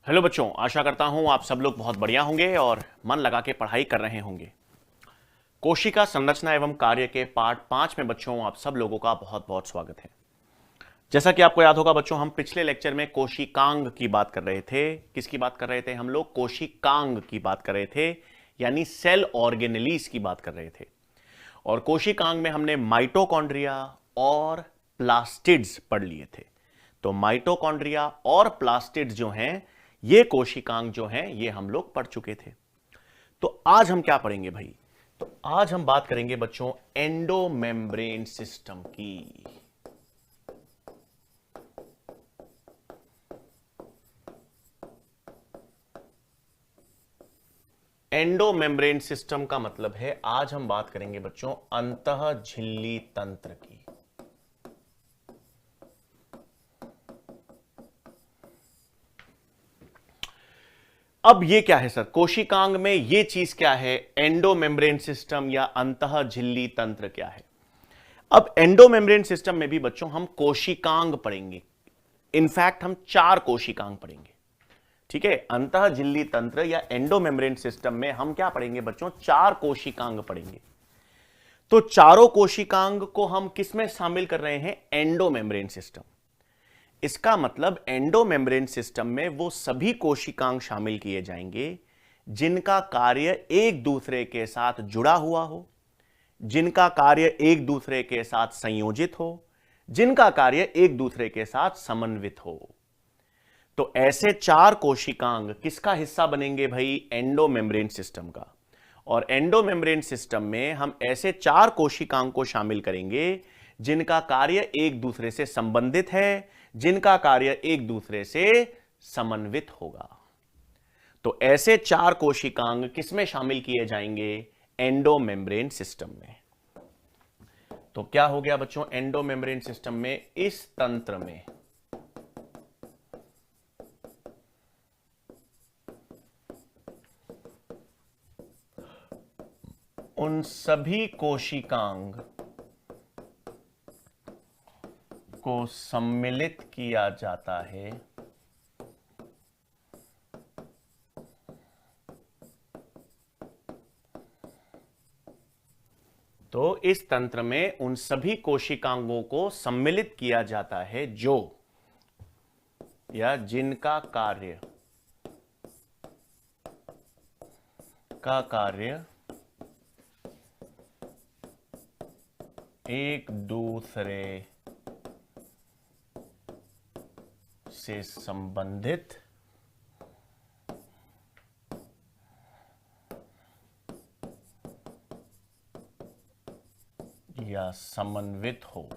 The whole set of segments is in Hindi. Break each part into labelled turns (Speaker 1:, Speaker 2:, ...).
Speaker 1: हेलो बच्चों, आशा करता हूं आप सब लोग बहुत बढ़िया होंगे और मन लगा के पढ़ाई कर रहे होंगे। कोशिका संरचना एवं कार्य के पार्ट 5 में बच्चों आप सब लोगों का बहुत बहुत स्वागत है। जैसा कि आपको याद होगा बच्चों, हम पिछले लेक्चर में कोशिकांग की बात कर रहे थे। किसकी बात कर रहे थे? हम लोग कोशिकांग की बात कर रहे थे, यानी सेल ऑर्गेनेलीज की बात कर रहे थे। और कोशिकांग में हमने माइटोकॉन्ड्रिया और प्लास्टिड्स पढ़ लिए थे। तो माइटोकॉन्ड्रिया और प्लास्टिड्स जो हैं, ये कोशिकांग जो हैं, ये हम लोग पढ़ चुके थे। तो आज हम क्या पढ़ेंगे भाई? तो आज हम बात करेंगे बच्चों एंडोमेम्ब्रेन सिस्टम की। एंडोमेम्ब्रेन सिस्टम का मतलब है, आज हम बात करेंगे बच्चों अंतः झिल्ली तंत्र की। अब ये क्या है सर? कोशिकांग में ये चीज क्या है? एंडोमेम्ब्रेन सिस्टम या अंतः झिल्ली तंत्र क्या है? अब एंडोमेम्ब्रेन सिस्टम में भी बच्चों हम कोशिकांग पढ़ेंगे। इनफैक्ट हम 4 कोशिकांग पढ़ेंगे। ठीक है, अंतः झिल्ली तंत्र या एंडोमेम्ब्रेन सिस्टम में हम क्या पढ़ेंगे बच्चों? 4 कोशिकांग पढ़ेंगे। तो चारों कोशिकांग को हम किसमें शामिल कर रहे हैं? Endomembrane system. इसका मतलब एंडोमेम्ब्रेन सिस्टम में वो सभी कोशिकांग शामिल किए जाएंगे जिनका कार्य एक दूसरे के साथ जुड़ा हुआ हो, जिनका कार्य एक दूसरे के साथ संयोजित हो, जिनका कार्य एक दूसरे के साथ समन्वित हो। तो ऐसे 4 कोशिकांग किसका हिस्सा बनेंगे भाई? एंडोमेम्ब्रेन सिस्टम का। और एंडोमेम्ब्रेन सिस्टम में हम ऐसे 4 कोशिकांग को शामिल करेंगे जिनका कार्य एक दूसरे से संबंधित है, जिनका कार्य एक दूसरे से समन्वित होगा। तो ऐसे 4 कोशिकांग किसमें शामिल किए जाएंगे? एंडोमेम्ब्रेन सिस्टम में। तो क्या हो गया बच्चों एंडोमेम्ब्रेन सिस्टम में? इस तंत्र में उन सभी कोशिकांग को सम्मिलित किया जाता है तो इस तंत्र में उन सभी कोशिकांगों को सम्मिलित किया जाता है जो या जिनका कार्य एक दूसरे से संबंधित या समन्वित हो।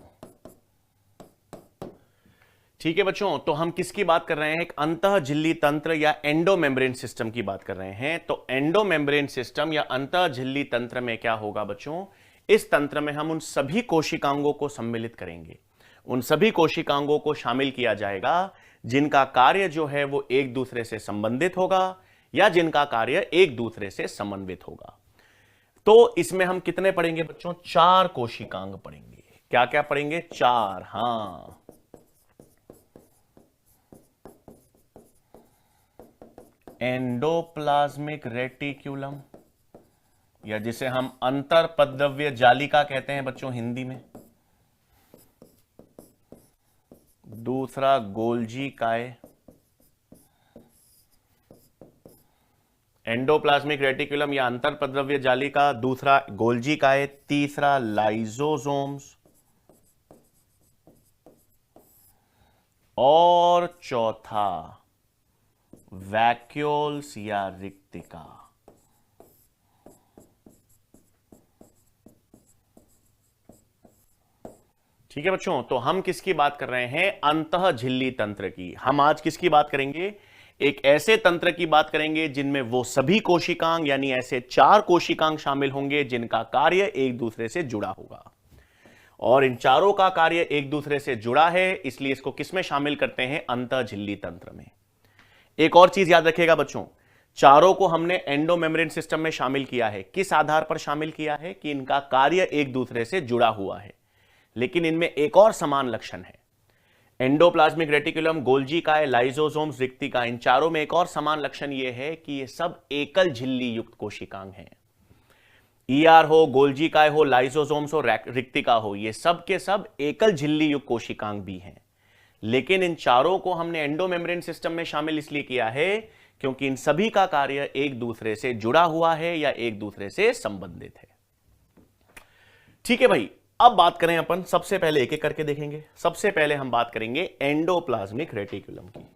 Speaker 1: ठीक है बच्चों, तो हम किसकी बात कर रहे हैं? एक अंतः झिल्ली तंत्र या एंडोमेम्ब्रेन सिस्टम की बात कर रहे हैं। तो एंडोमेम्ब्रेन सिस्टम या अंतः झिल्ली तंत्र में क्या होगा बच्चों? इस तंत्र में हम उन सभी कोशिकांगों को सम्मिलित करेंगे, उन सभी कोशिकांगों को शामिल किया जाएगा जिनका कार्य जो है वो एक दूसरे से संबंधित होगा या जिनका कार्य एक दूसरे से समन्वित होगा। तो इसमें हम कितने पढ़ेंगे बच्चों? 4 कोशिकांग पढ़ेंगे। क्या क्या पढ़ेंगे? 4। हां, एंडोप्लाज्मिक रेटिक्यूलम या जिसे हम अंतरपद्रव्य जालिका कहते हैं बच्चों हिंदी में। दूसरा गोल्जी काय, एंडोप्लाज्मिक रेटिकुलम या अंतरपद्रव्य जालिका, दूसरा गोल्जी काय, तीसरा लाइजोसोम्स और चौथा वैक्यूल्स या रिक्तिका। ठीक है बच्चों, तो हम किसकी बात कर रहे हैं? अंतः झिल्ली तंत्र की। हम आज किसकी बात करेंगे? एक ऐसे तंत्र की बात करेंगे जिनमें वो सभी कोशिकांग यानी ऐसे 4 कोशिकांग शामिल होंगे जिनका कार्य एक दूसरे से जुड़ा होगा। और इन चारों का कार्य एक दूसरे से जुड़ा है, इसलिए इसको किसमें शामिल करते हैं? अंतः झिल्ली तंत्र में। एक और चीज याद रखिएगा बच्चों, चारों को हमने एंडोमेम्ब्रेन सिस्टम में शामिल किया है। किस आधार पर शामिल किया है? कि इनका कार्य एक दूसरे से जुड़ा हुआ है। लेकिन इनमें एक और समान लक्षण है। एंडोप्लाज्मिक रेटिकुलम, गोल्जी काय, लाइसोसोम्स, रिक्तिका, इन चारों में एक और समान लक्षण यह है कि ये सब एकल झिल्ली युक्त कोशिकांग हैं। ईआर हो, गोल्जी काय हो, लाइसोसोम्स हो, रिक्तिका हो, ये सब के सब एकल झिल्ली युक्त कोशिकांग भी हैं। लेकिन इन चारों को हमने एंडोमेम्ब्रेन सिस्टम में शामिल इसलिए किया है क्योंकि इन सभी का कार्य एक दूसरे से जुड़ा हुआ है या एक दूसरे से संबंधित है। ठीक है भाई, अब बात करें अपन, सबसे पहले एक एक करके देखेंगे। सबसे पहले हम बात करेंगे एंडोप्लाज्मिक रेटिकुलम की।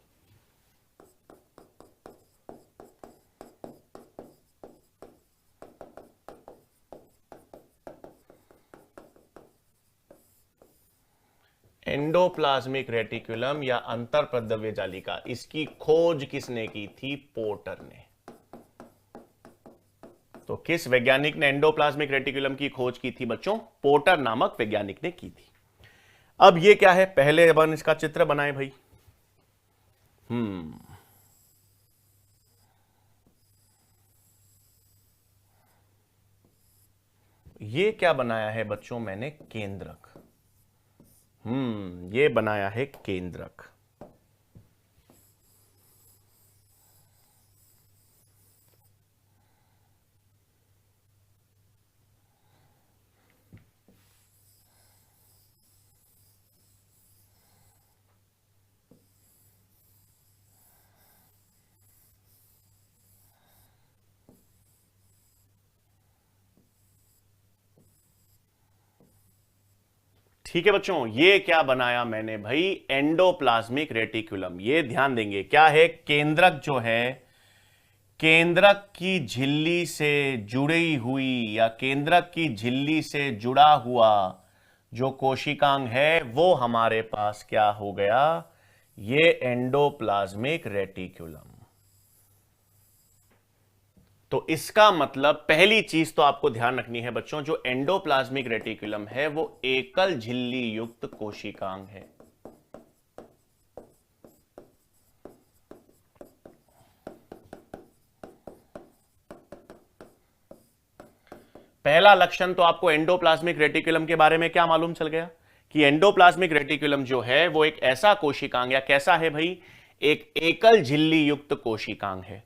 Speaker 1: एंडोप्लाज्मिक रेटिकुलम या अंतरप्रद्रव्य जालिका, इसकी खोज किसने की थी? पोर्टर ने। तो किस वैज्ञानिक ने एंडोप्लाज्मिक रेटिकुलम की खोज की थी बच्चों? पोर्टर नामक वैज्ञानिक ने की थी। अब ये क्या है, पहले अपन इसका चित्र बनाए भाई। ये क्या बनाया है बच्चों मैंने? केंद्रक। ये बनाया है केंद्रक। ठीक है बच्चों, ये क्या बनाया मैंने भाई? Endoplasmic reticulum. ये ध्यान देंगे क्या है? केंद्रक जो है, केंद्रक की झिल्ली से जुड़ी हुई या केंद्रक की झिल्ली से जुड़ा हुआ जो कोशिकांग है वो हमारे पास क्या हो गया? ये एंडोप्लाज्मिक रेटिकुलम। तो इसका मतलब पहली चीज तो आपको ध्यान रखनी है बच्चों, जो एंडोप्लाज्मिक रेटिकुलम है वो एकल झिल्ली युक्त कोशिकांग है। पहला लक्षण तो आपको एंडोप्लाज्मिक रेटिकुलम के बारे में क्या मालूम चल गया कि एंडोप्लाज्मिक रेटिकुलम जो है वो एक ऐसा कोशिकांग या कैसा है भाई? एक एकल झिल्ली युक्त कोशिकांग है।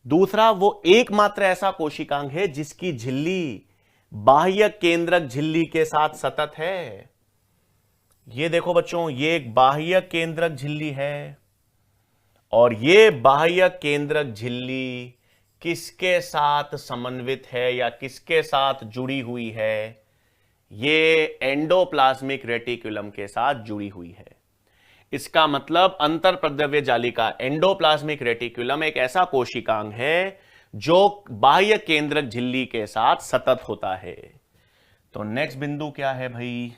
Speaker 1: दूसरा, वो एकमात्र ऐसा कोशिकांग है जिसकी झिल्ली बाह्य केंद्रक झिल्ली के साथ सतत है। ये देखो बच्चों, ये एक बाह्य केंद्रक झिल्ली है और ये बाह्य केंद्रक झिल्ली किसके साथ समन्वित है या किसके साथ जुड़ी हुई है? ये एंडोप्लाज्मिक रेटिकुलम के साथ जुड़ी हुई है। इसका मतलब अंतरप्रद्रव्य जालिका एंडोप्लाज्मिक रेटिकुलम एक ऐसा कोशिकांग है जो बाह्य केंद्रक झिल्ली के साथ सतत होता है। तो नेक्स्ट बिंदु क्या है भाई?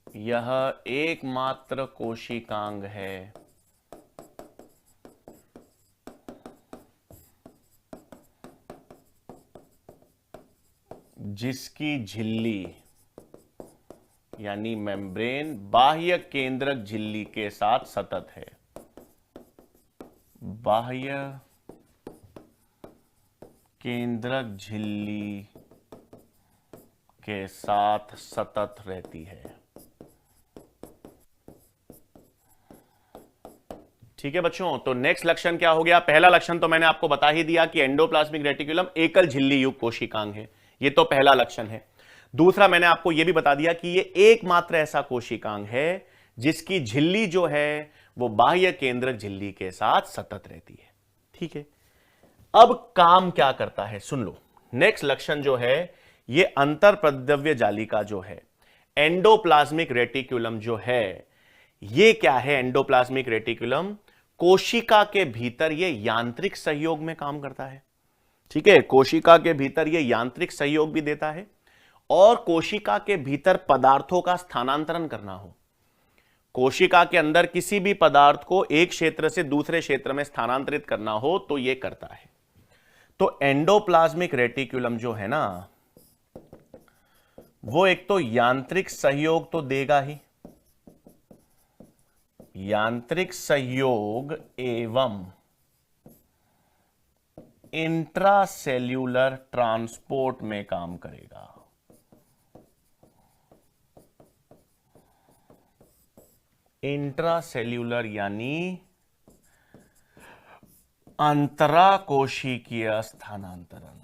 Speaker 1: यह एकमात्र कोशिकांग है जिसकी झिल्ली यानी मेम्ब्रेन बाह्य केंद्रक झिल्ली के साथ सतत है। बाह्य केंद्रक झिल्ली के साथ सतत रहती है। ठीक है बच्चों, तो नेक्स्ट लक्षण क्या हो गया? पहला लक्षण तो मैंने आपको बता ही दिया कि एंडोप्लाज्मिक रेटिकुलम एकल झिल्ली युक्त कोशिकांग है। ये तो पहला लक्षण है। दूसरा, मैंने आपको यह भी बता दिया कि यह एकमात्र ऐसा कोशिकांग है जिसकी झिल्ली जो है वो बाह्य केंद्रक झिल्ली के साथ सतत रहती है। ठीक है, अब काम क्या करता है सुन लो। नेक्स्ट लक्षण जो है, ये अंतरप्रद्रव्य जालिका जो है, एंडोप्लाज्मिक रेटिकुलम जो है, ये क्या है? एंडोप्लाज्मिक रेटिकुलम कोशिका के भीतर ये यांत्रिक सहयोग में काम करता है। ठीक है, कोशिका के भीतर ये यांत्रिक सहयोग भी देता है और कोशिका के भीतर पदार्थों का स्थानांतरण करना हो, कोशिका के अंदर किसी भी पदार्थ को एक क्षेत्र से दूसरे क्षेत्र में स्थानांतरित करना हो तो यह करता है। तो एंडोप्लाज्मिक रेटिकुलम जो है ना, वो एक तो यांत्रिक सहयोग तो देगा ही, यांत्रिक सहयोग एवं इंट्रासेल्यूलर ट्रांसपोर्ट में काम करेगा। इंट्रासेल्यूलर यानी अंतराकोशिकीय स्थानांतरण।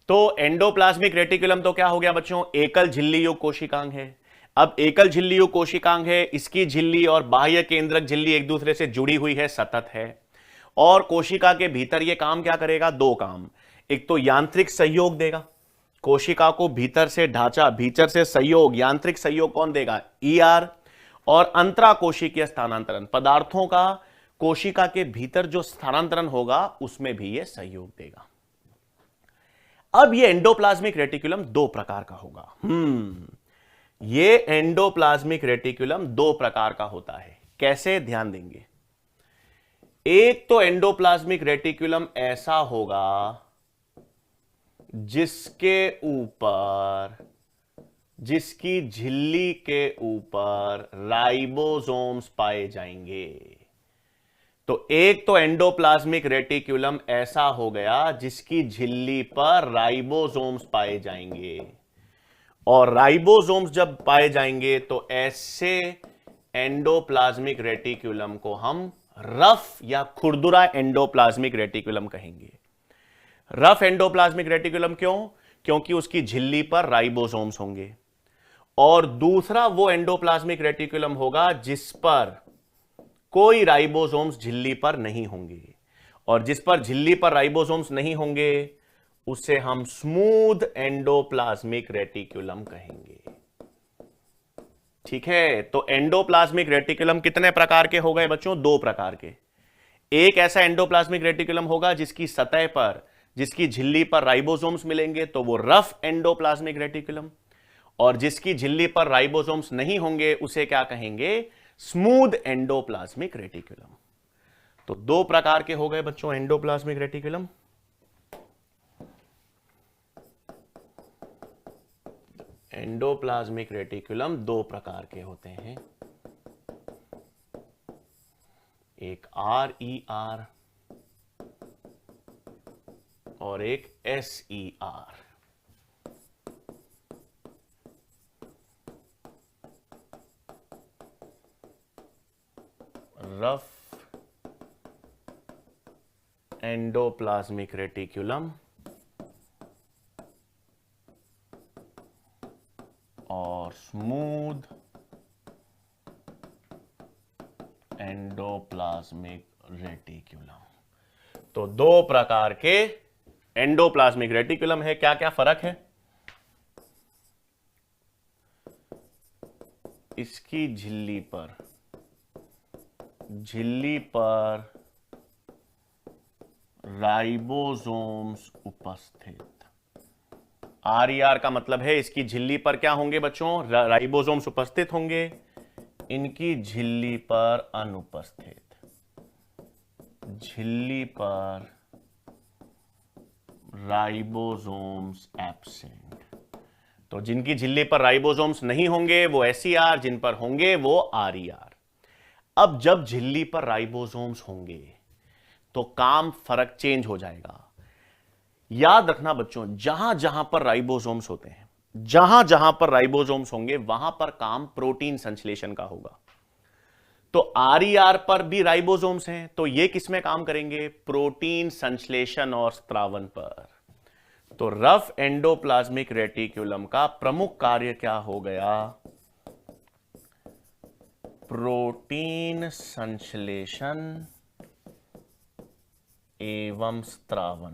Speaker 1: तो एंडोप्लाज्मिक रेटिकुलम तो क्या हो गया बच्चों, एकल झिल्ली युक्त कोशिकांग है। अब एकल झिल्ली युक्त कोशिकांग है, इसकी झिल्ली और बाह्य केंद्रक झिल्ली एक दूसरे से जुड़ी हुई है, सतत है। और कोशिका के भीतर यह काम क्या करेगा, दो काम। एक तो यांत्रिक सहयोग देगा, कोशिका को भीतर से ढांचा, भीतर से सहयोग, यांत्रिक सहयोग कौन देगा, ईआर। और अंतराकोशिकीय स्थानांतरण, पदार्थों का कोशिका के भीतर जो स्थानांतरण होगा उसमें भी यह सहयोग देगा। अब ये एंडोप्लाज्मिक रेटिकुलम दो प्रकार का होगा। ये एंडोप्लाज्मिक रेटिकुलम दो प्रकार का होता है। कैसे, ध्यान देंगे। एक तो एंडोप्लाज्मिक रेटिकुलम ऐसा होगा जिसके ऊपर, जिसकी झिल्ली के ऊपर राइबोसोम्स पाए जाएंगे। तो एक तो एंडोप्लाज्मिक रेटिकुलम ऐसा हो गया जिसकी झिल्ली पर राइबोसोम्स पाए जाएंगे। और राइबोसोम्स जब पाए जाएंगे तो ऐसे एंडोप्लाज्मिक रेटिकुलम को हम रफ या खुरदुरा एंडोप्लाज्मिक रेटिकुलम कहेंगे। रफ एंडोप्लाज्मिक रेटिकुलम क्यों, क्योंकि उसकी झिल्ली पर राइबोसोम्स होंगे। और दूसरा वो एंडोप्लाज्मिक रेटिकुलम होगा जिस पर कोई राइबोसोम्स झिल्ली पर नहीं होंगे। और जिस पर झिल्ली पर राइबोसोम्स नहीं होंगे उसे हम स्मूथ एंडोप्लाज्मिक रेटिकुलम कहेंगे। ठीक है, तो एंडोप्लाज्मिक रेटिकुलम कितने प्रकार के हो गए बच्चों, दो प्रकार के। एक ऐसा एंडोप्लाज्मिक रेटिकुलम होगा जिसकी सतह पर, जिसकी झिल्ली पर राइबोसोम्स मिलेंगे, तो वो रफ एंडोप्लाज्मिक रेटिकुलम। और जिसकी झिल्ली पर राइबोसोम्स नहीं होंगे उसे क्या कहेंगे, स्मूथ एंडोप्लाज्मिक रेटिकुलम। तो दो प्रकार के हो गए बच्चों एंडोप्लाज्मिक रेटिकुलम। एंडोप्लाज्मिक रेटिकुलम दो प्रकार के होते हैं, एक RER और एक SER। रफ एंडोप्लाज्मिक रेटिकुलम और स्मूथ एंडोप्लाज्मिक रेटिकुलम। तो दो प्रकार के एंडोप्लाज्मिक रेटिकुलम है। क्या क्या फर्क है, इसकी झिल्ली पर राइबोसोम्स उपस्थित। RER का मतलब है इसकी झिल्ली पर क्या होंगे बच्चों, राइबोसोम्स उपस्थित होंगे, इनकी झिल्ली पर अनुपस्थित। झिल्ली पर राइबोसोम्स एब्सेंट। तो जिनकी झिल्ली पर राइबोसोम्स नहीं होंगे वो SER, जिन पर होंगे वो RER। अब जब झिल्ली पर राइबोसोम्स होंगे तो काम फर्क चेंज हो जाएगा। याद रखना बच्चों, जहां जहां पर राइबोसोम्स होते हैं, जहां जहां पर राइबोसोम्स होंगे वहां पर काम प्रोटीन संश्लेषण का होगा। तो RER पर भी राइबोसोम्स हैं, तो ये किसमें काम करेंगे, प्रोटीन संश्लेषण और स्त्रावन पर। तो रफ एंडोप्लाज्मिक रेटिकुलम का प्रमुख कार्य क्या हो गया, प्रोटीन संश्लेषण एवं स्त्रावन।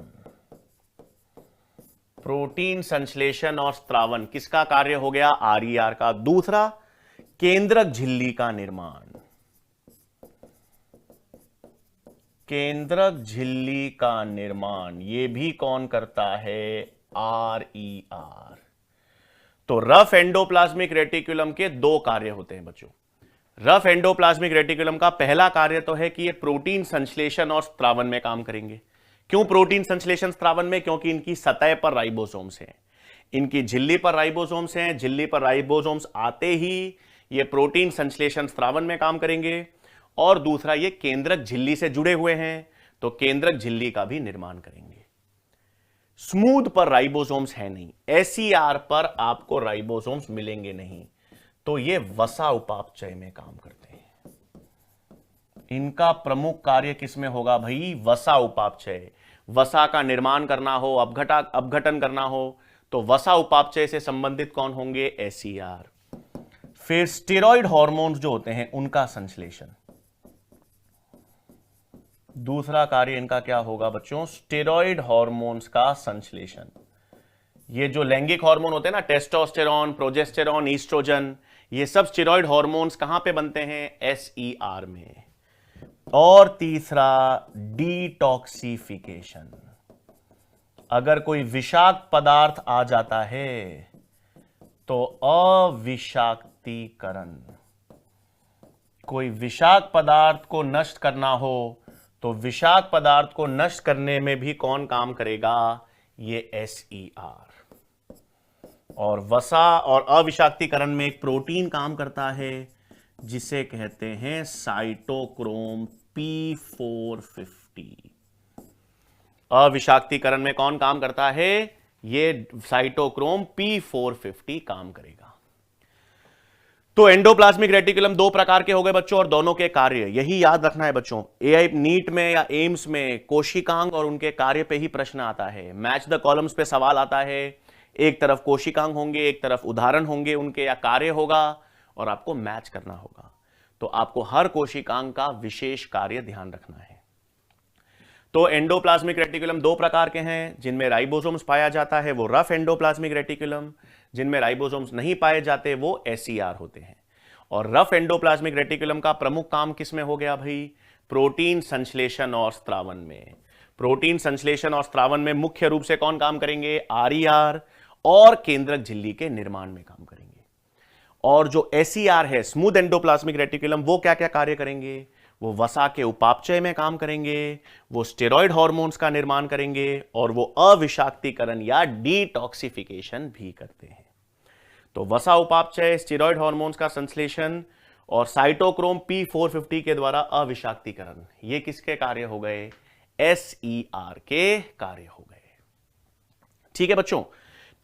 Speaker 1: प्रोटीन संश्लेषण और स्त्रावन किसका कार्य हो गया, RER का। दूसरा, केंद्रक झिल्ली का निर्माण। केंद्रक झिल्ली का निर्माण ये भी कौन करता है, RER। तो रफ एंडोप्लाज्मिक रेटिकुलम के दो कार्य होते हैं बच्चों। रफ एंडोप्लाज्मिक रेटिकुलम का पहला कार्य तो है कि ये प्रोटीन संश्लेषण और स्त्रावन में काम करेंगे। क्यों प्रोटीन संश्लेषण स्त्रावन में, क्योंकि इनकी सतह पर राइबोसोम्स हैं, इनकी झिल्ली पर राइबोसोम्स हैं। झिल्ली पर राइबोसोम्स आते ही ये प्रोटीन संश्लेषण स्त्रावन में काम करेंगे। और दूसरा, ये केंद्रक झिल्ली से जुड़े हुए हैं, तो केंद्रक झिल्ली का भी निर्माण करेंगे। स्मूथ पर राइबोसोम्स है नहीं, एसईआर पर आपको राइबोसोम्स मिलेंगे नहीं, तो ये वसा उपापचय में काम करते हैं। इनका प्रमुख कार्य किसमें होगा भाई? वसा उपापचय। वसा का निर्माण करना हो, अपघटन करना हो, तो वसा उपापचय से संबंधित कौन होंगे? एसईआर। फिर स्टेरॉइड हार्मोन्स जो होते हैं उनका संश्लेषण। दूसरा कार्य इनका क्या होगा बच्चों? स्टेरॉइड हार्मोन्स का संश्लेषण। ये जो लैंगिक हार्मोन होते हैं ना, टेस्टोस्टेरॉन, प्रोजेस्टेरॉन, ईस्ट्रोजन, ये सब स्टेरॉइड हार्मोन्स कहां पे बनते हैं? एसईआर में। और तीसरा डिटॉक्सिफिकेशन। अगर कोई विषाक्त पदार्थ आ जाता है तो अविषाक्तीकरण। कोई विषाक्त पदार्थ को नष्ट करना हो तो विषाक्त पदार्थ को नष्ट करने में भी कौन काम करेगा? ये एसईआर। और वसा और अविषाक्तीकरण में एक प्रोटीन काम करता है जिसे कहते हैं साइटोक्रोम P450। अविषाक्तीकरण में कौन काम करता है? ये साइटोक्रोम P450 काम करेगा। तो एंडोप्लाज्मिक रेटिकुलम दो प्रकार के हो गए बच्चों, और दोनों के कार्य यही याद रखना है बच्चों। एआई नीट में या एम्स में कोशिकांग और उनके कार्य पे ही प्रश्न आता है, मैच द कॉलम्स पे सवाल आता है। एक तरफ कोशिकांग होंगे, एक तरफ उदाहरण होंगे उनके या कार्य होगा, और आपको मैच करना होगा। तो आपको हर कोशिकांग का विशेष कार्य ध्यान रखना है। तो एंडोप्लाज्मिक रेटिकुलम दो प्रकार के हैं, जिनमें राइबोसोम्स पाया जाता है वो रफ एंडोप्लाज्मिक रेटिकुलम, जिनमें राइबोसोम्स नहीं पाए जाते वो एसईआर होते हैं। और रफ एंडोप्लाज्मिक रेटिकुलम का प्रमुख काम किसमें हो गया भाई? प्रोटीन संश्लेषण और स्त्रावन में। प्रोटीन संश्लेषण और स्त्रावन में मुख्य रूप से कौन काम करेंगे? आरईआर, और केंद्रक झिल्ली के निर्माण में काम करेंगे। और जो एसईआर है, स्मूथ एंडोप्लाज्मिक रेटिकुलम, वो क्या क्या कार्य करेंगे? वो वसा के उपापचय में काम करेंगे, वो स्टेरॉइड हार्मोन्स का निर्माण करेंगे, और वो अविषाक्तीकरण या डिटॉक्सिफिकेशन भी करते हैं। तो वसा उपापचय, स्टेरॉइड हार्मोन्स का संश्लेषण और साइटोक्रोम P450 के द्वारा अविषाक्तीकरण, ये किसके कार्य हो गए? एसईआर के कार्य हो गए। ठीक है बच्चों,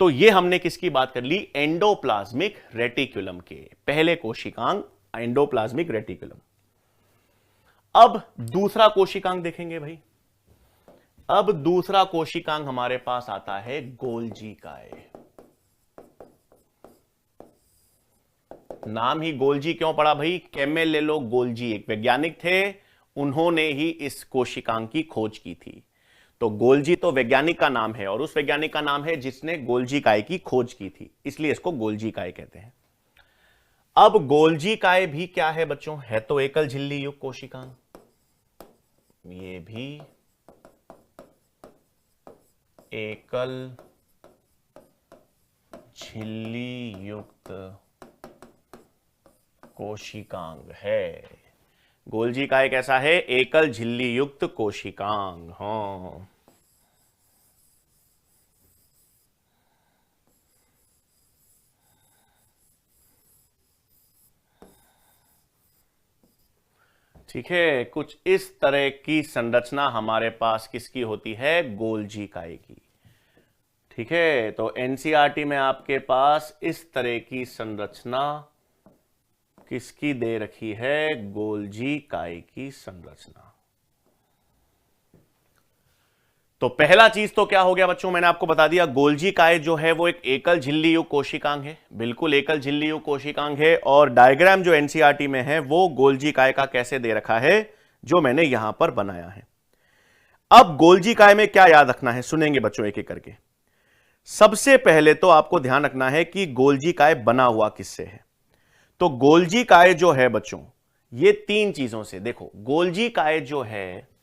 Speaker 1: तो ये हमने किसकी बात कर ली? एंडोप्लाज्मिक रेटिकुलम के पहले कोशिकांग एंडोप्लाज्मिक रेटिकुलम। अब दूसरा कोशिकांग देखेंगे भाई। अब दूसरा कोशिकांग हमारे पास आता है गोल्जी काय। नाम ही गोल्जी क्यों पड़ा भाई? कैमेलेलो गोल्जी एक वैज्ञानिक थे, उन्होंने ही इस कोशिकांग की खोज की थी। तो गोल्जी तो वैज्ञानिक का नाम है, और उस वैज्ञानिक का नाम है जिसने गोल्जी काय की खोज की थी, इसलिए इसको गोल्जी काय कहते हैं। अब गोल्जी काय भी क्या है बच्चों? है तो एकल झिल्ली युक्त कोशिकांग। ये भी एकल झिल्ली युक्त कोशिकांग है। गोल्जी काय कैसा है? एकल झिल्ली युक्त कोशिकांग। हाँ, ठीक है। कुछ इस तरह की संरचना हमारे पास किसकी होती है? गोल्जी काय की। ठीक है, तो एनसीईआरटी में आपके पास इस तरह की संरचना किसकी दे रखी है? गोल्जी काय की संरचना। तो पहला चीज तो क्या हो गया बच्चों? मैंने आपको बता दिया, गोल्जी काय जो है वो एक एकल झिल्ली युक्त कोशिकांग है, बिल्कुल एकल झिल्ली युक्त कोशिकांग है। और डायग्राम जो एनसीईआरटी में है वो गोल्जी काय का कैसे दे रखा है, जो मैंने यहां पर बनाया है। अब गोल्जी काय में क्या याद रखना है, सुनेंगे बच्चों एक एक करके। सबसे पहले तो आपको ध्यान रखना है कि गोल्जी काय बना हुआ किससे है। तो गोल्जी काय जो है बच्चों, ये तीन चीजों से। देखो, गोल्जी काय जो है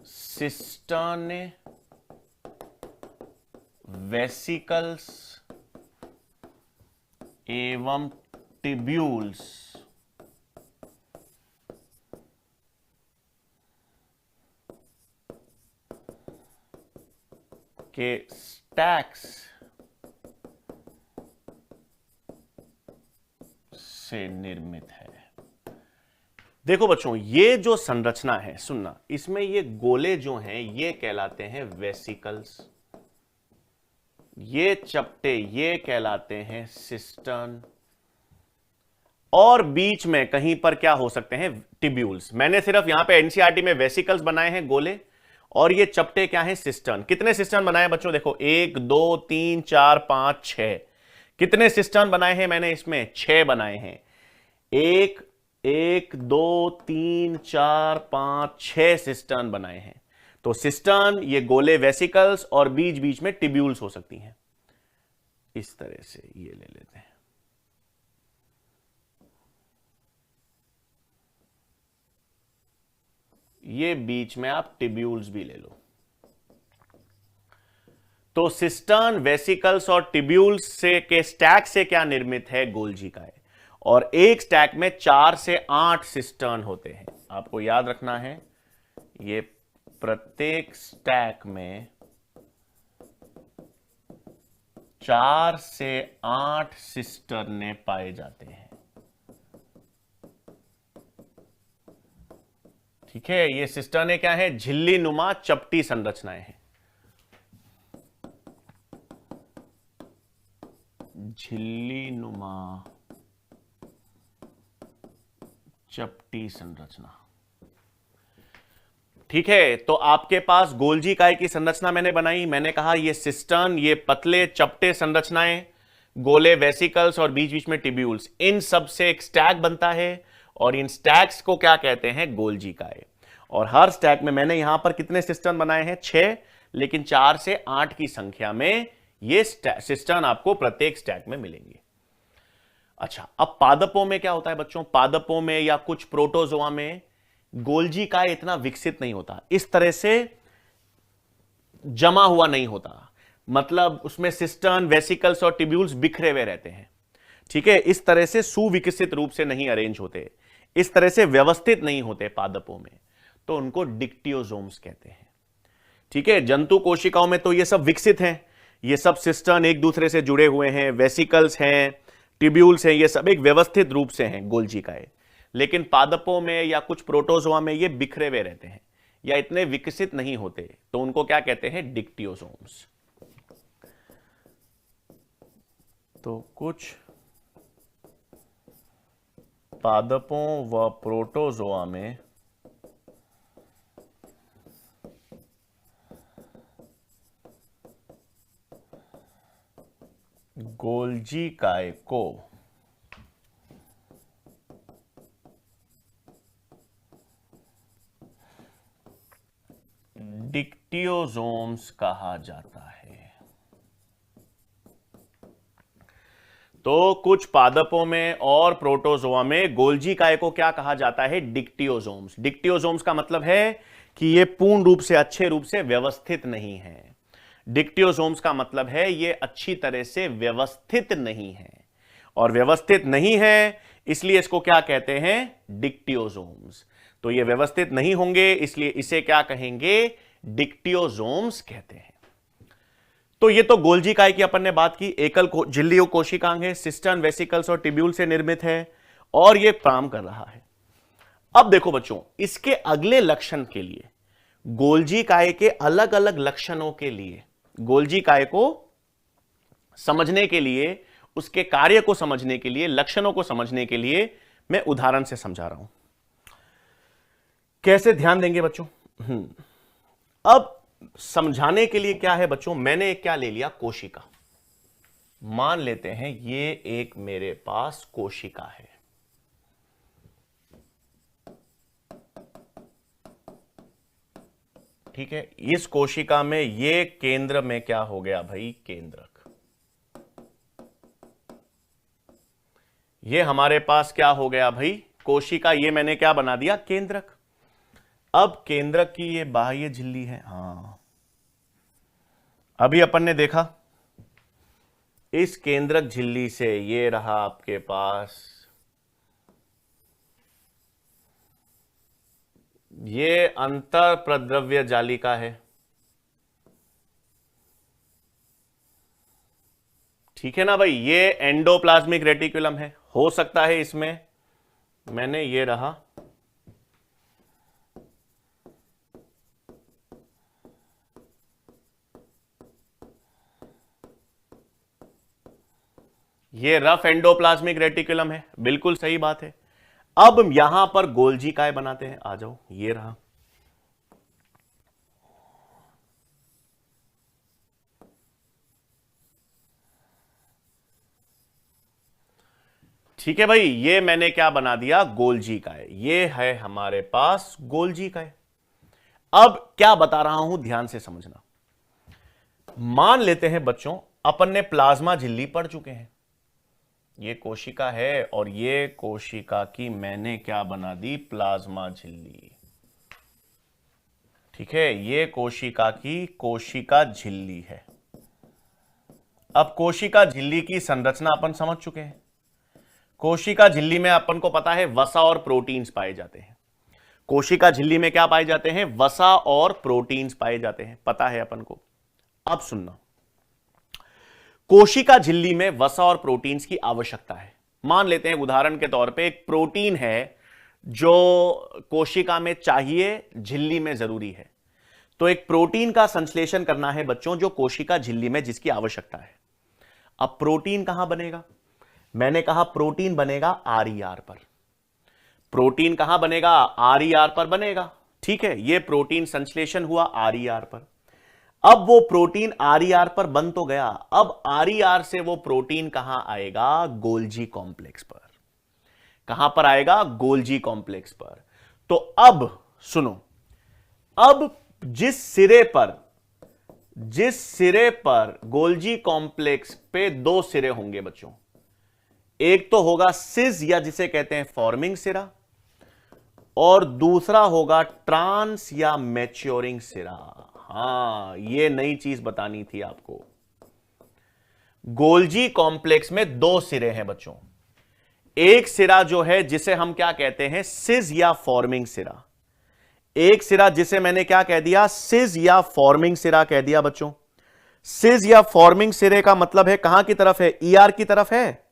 Speaker 1: सिस्टर्न वेसिकल्स एवं टिब्यूल्स के स्टैक्स से निर्मित है। देखो बच्चों, ये जो संरचना है, सुनना, इसमें ये गोले जो हैं ये कहलाते हैं वेसिकल्स, ये चपटे ये कहलाते हैं सिस्टर्न, और बीच में कहीं पर क्या हो सकते हैं, टिब्यूल्स। मैंने सिर्फ यहां पे एनसीईआरटी में वेसिकल्स बनाए हैं गोले, और ये चपटे क्या है, सिस्टर्न। कितने सिस्टर्न बनाए बच्चों, देखो 1 2 3 4 5 6। कितने सिस्टर्न बनाए हैं मैंने इसमें, 6 बनाए हैं। 1 1 2 3 4 5 6 सिस्टर्न बनाए हैं। तो सिस्टर्न, ये गोले वेसिकल्स, और बीच बीच में टिब्यूल्स हो सकती हैं। इस तरह से ये ले लेते हैं। ये बीच में आप टिब्यूल्स भी ले लो। तो सिस्टर्न, वेसिकल्स और टिब्यूल्स से के स्टैक से क्या निर्मित है, गोल्जी काय। और एक स्टैक में 4 से 8 सिस्टर्न होते हैं। आपको याद रखना है, ये प्रत्येक स्टैक में 4 से 8 सिस्टर्न पाए जाते हैं। ठीक है, ये सिस्टर्न क्या है, झिल्ली नुमा चपटी संरचनाएं हैं। झिल्ली नुमा चपटी संरचना। ठीक है, तो आपके पास गोल्जी काय की संरचना मैंने बनाई। मैंने कहा ये सिस्टर्न, ये पतले चपटे संरचनाएं, गोले वेसिकल्स और बीच बीच में टिब्यूल्स, इन सब से एक स्टैक बनता है, और इन स्टैक्स को क्या कहते हैं, गोल्जी काय। और हर स्टैक में मैंने यहां पर कितने सिस्टर्न बनाए हैं, 6, लेकिन 4 से 8 की संख्या में ये सिस्टर्न आपको प्रत्येक स्टैक में मिलेंगे। अच्छा, अब पादपों में क्या होता है बच्चों, पादपों में या कुछ प्रोटोजोआ में गोल्जी काय इतना विकसित नहीं होता, इस तरह से जमा हुआ नहीं होता। मतलब उसमें सिस्टर्न, वेसिकल्स और टिब्यूल्स बिखरे हुए रहते हैं। ठीक है, इस तरह से सुविकसित रूप से नहीं अरेंज होते, इस तरह से व्यवस्थित नहीं होते पादपों में, तो उनको डिक्टियोजोम्स कहते हैं। ठीक है, जंतु कोशिकाओं में तो ये सब विकसित हैं, ये सब सिस्टर्न एक दूसरे से जुड़े हुए हैं, वेसिकल्स हैं, टिब्यूल्स हैं, ये सब एक व्यवस्थित रूप से हैं गोल्जी काय। लेकिन पादपों में या कुछ प्रोटोजोआ में ये बिखरे हुए रहते हैं या इतने विकसित नहीं होते, तो उनको क्या कहते हैं, डिक्टियोजोम्स। तो कुछ पादपों व प्रोटोजोआ में गोल्जी काय को डिक्टियोजोम्स कहा जाता है। तो कुछ पादपों में और प्रोटोजोआ में गोल्जी काय को क्या कहा जाता है, डिक्टियोजोम्स। डिक्टियोजोम्स का मतलब है कि ये पूर्ण रूप से, अच्छे रूप से व्यवस्थित नहीं है। डिक्टियोजोम्स का मतलब है ये अच्छी तरह से व्यवस्थित नहीं है, और व्यवस्थित नहीं है इसलिए इसको क्या कहते हैं, डिक्टियोजोम्स। तो ये व्यवस्थित नहीं होंगे इसलिए इसे क्या कहेंगे, डिक्टियोजोम्स कहते हैं। तो ये तो गोल्जी काय की अपन ने बात की, एकल झिल्ली कोशिकांग है, सिस्टर्न, वेसिकल्स और टिब्यूल से निर्मित है, और ये काम कर रहा है। अब देखो बच्चों, इसके अगले लक्षण के लिए, गोल्जी काय के अलग अलग लक्षणों के लिए, गोल्जी काय को समझने के लिए, उसके कार्य को समझने के लिए, लक्षणों को समझने के लिए मैं उदाहरण से समझा रहा हूं। कैसे ध्यान देंगे बच्चों, अब समझाने के लिए क्या है बच्चों, मैंने क्या ले लिया, कोशिका। मान लेते हैं ये एक मेरे पास कोशिका है। ठीक है, इस कोशिका में ये केंद्र में क्या हो गया भाई, केंद्रक। ये हमारे पास क्या हो गया भाई, कोशिका, ये मैंने क्या बना दिया, केंद्रक। अब केंद्रक की ये बाह्य झिल्ली है। हां, अभी अपन ने देखा इस केंद्रक झिल्ली से ये रहा आपके पास, ये अंतर प्रद्रव्य जालिका है। ठीक है ना भाई, ये एंडोप्लाज्मिक रेटिकुलम है। हो सकता है इसमें मैंने ये रहा ये रफ एंडोप्लाज्मिक रेटिकुलम है, बिल्कुल सही बात है। अब यहां पर गोल्जी काय बनाते हैं, आ जाओ, ये रहा। ठीक है भाई, ये मैंने क्या बना दिया, गोल्जी काय। ये है हमारे पास गोल्जी काय। अब क्या बता रहा हूं ध्यान से समझना। मान लेते हैं बच्चों, अपन ने प्लाज्मा झिल्ली पढ़ चुके हैं। ये कोशिका है और ये कोशिका की मैंने क्या बना दी, प्लाज्मा झिल्ली। ठीक है, ये कोशिका की कोशिका झिल्ली है। अब कोशिका झिल्ली की संरचना अपन समझ चुके हैं। कोशिका झिल्ली में अपन को पता है वसा और प्रोटीन्स पाए जाते हैं। कोशिका झिल्ली में क्या पाए जाते हैं, वसा और प्रोटीन्स पाए जाते हैं, पता है अपन को। अब सुनना, कोशिका झिल्ली में वसा और प्रोटीन्स की आवश्यकता है। मान लेते हैं उदाहरण के तौर पे एक प्रोटीन है जो कोशिका में चाहिए, झिल्ली में जरूरी है। तो एक प्रोटीन का संश्लेषण करना है बच्चों जो कोशिका झिल्ली में जिसकी आवश्यकता है। अब प्रोटीन कहां बनेगा, मैंने कहा प्रोटीन बनेगा आरईआर पर। प्रोटीन कहां बनेगा, आरईआर पर बनेगा। ठीक है, यह प्रोटीन संश्लेषण हुआ आरईआर पर। अब वो प्रोटीन आरईआर पर बन तो गया, अब आरईआर से वो प्रोटीन कहां आएगा, गोल्जी कॉम्प्लेक्स पर। कहां पर आएगा, गोल्जी कॉम्प्लेक्स पर। तो अब सुनो, अब जिस सिरे पर गोल्जी कॉम्प्लेक्स पे दो सिरे होंगे बच्चों, एक तो होगा सिस या जिसे कहते हैं फॉर्मिंग सिरा, और दूसरा होगा ट्रांस या मैच्योरिंग सिरा। हां, यह नई चीज बतानी थी आपको। गोल्जी कॉम्प्लेक्स में दो सिरे हैं बच्चों। एक सिरा जो है जिसे हम क्या कहते हैं, सिस या फॉर्मिंग सिरा। एक सिरा जिसे मैंने क्या कह दिया, सिस या फॉर्मिंग सिरा कह दिया बच्चों। सिस या फॉर्मिंग सिरे का मतलब है कहां की तरफ है, ईआर की तरफ है।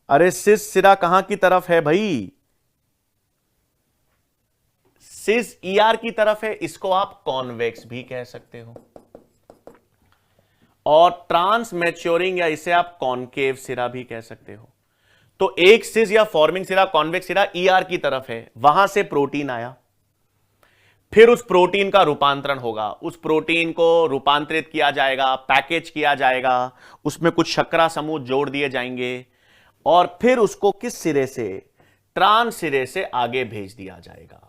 Speaker 1: अरे सिस सिरा कहां की तरफ है भाई, सिस ईआर की तरफ है। इसको आप कॉन्वेक्स भी कह सकते हो। और ट्रांस मैच्योरिंग या इसे आप कॉनकेव सिरा भी कह सकते हो। तो एक सिस या फॉर्मिंग सिरा, कॉन्वेक्स सिरा ईआर की तरफ है, वहां से प्रोटीन आया, फिर उस प्रोटीन का रूपांतरण होगा, उस प्रोटीन को रूपांतरित किया जाएगा, पैकेज किया जाएगा, उसमें कुछ शर्करा समूह जोड़ दिए जाएंगे और फिर उसको किस सिरे से, ट्रांस सिरे से आगे भेज दिया जाएगा।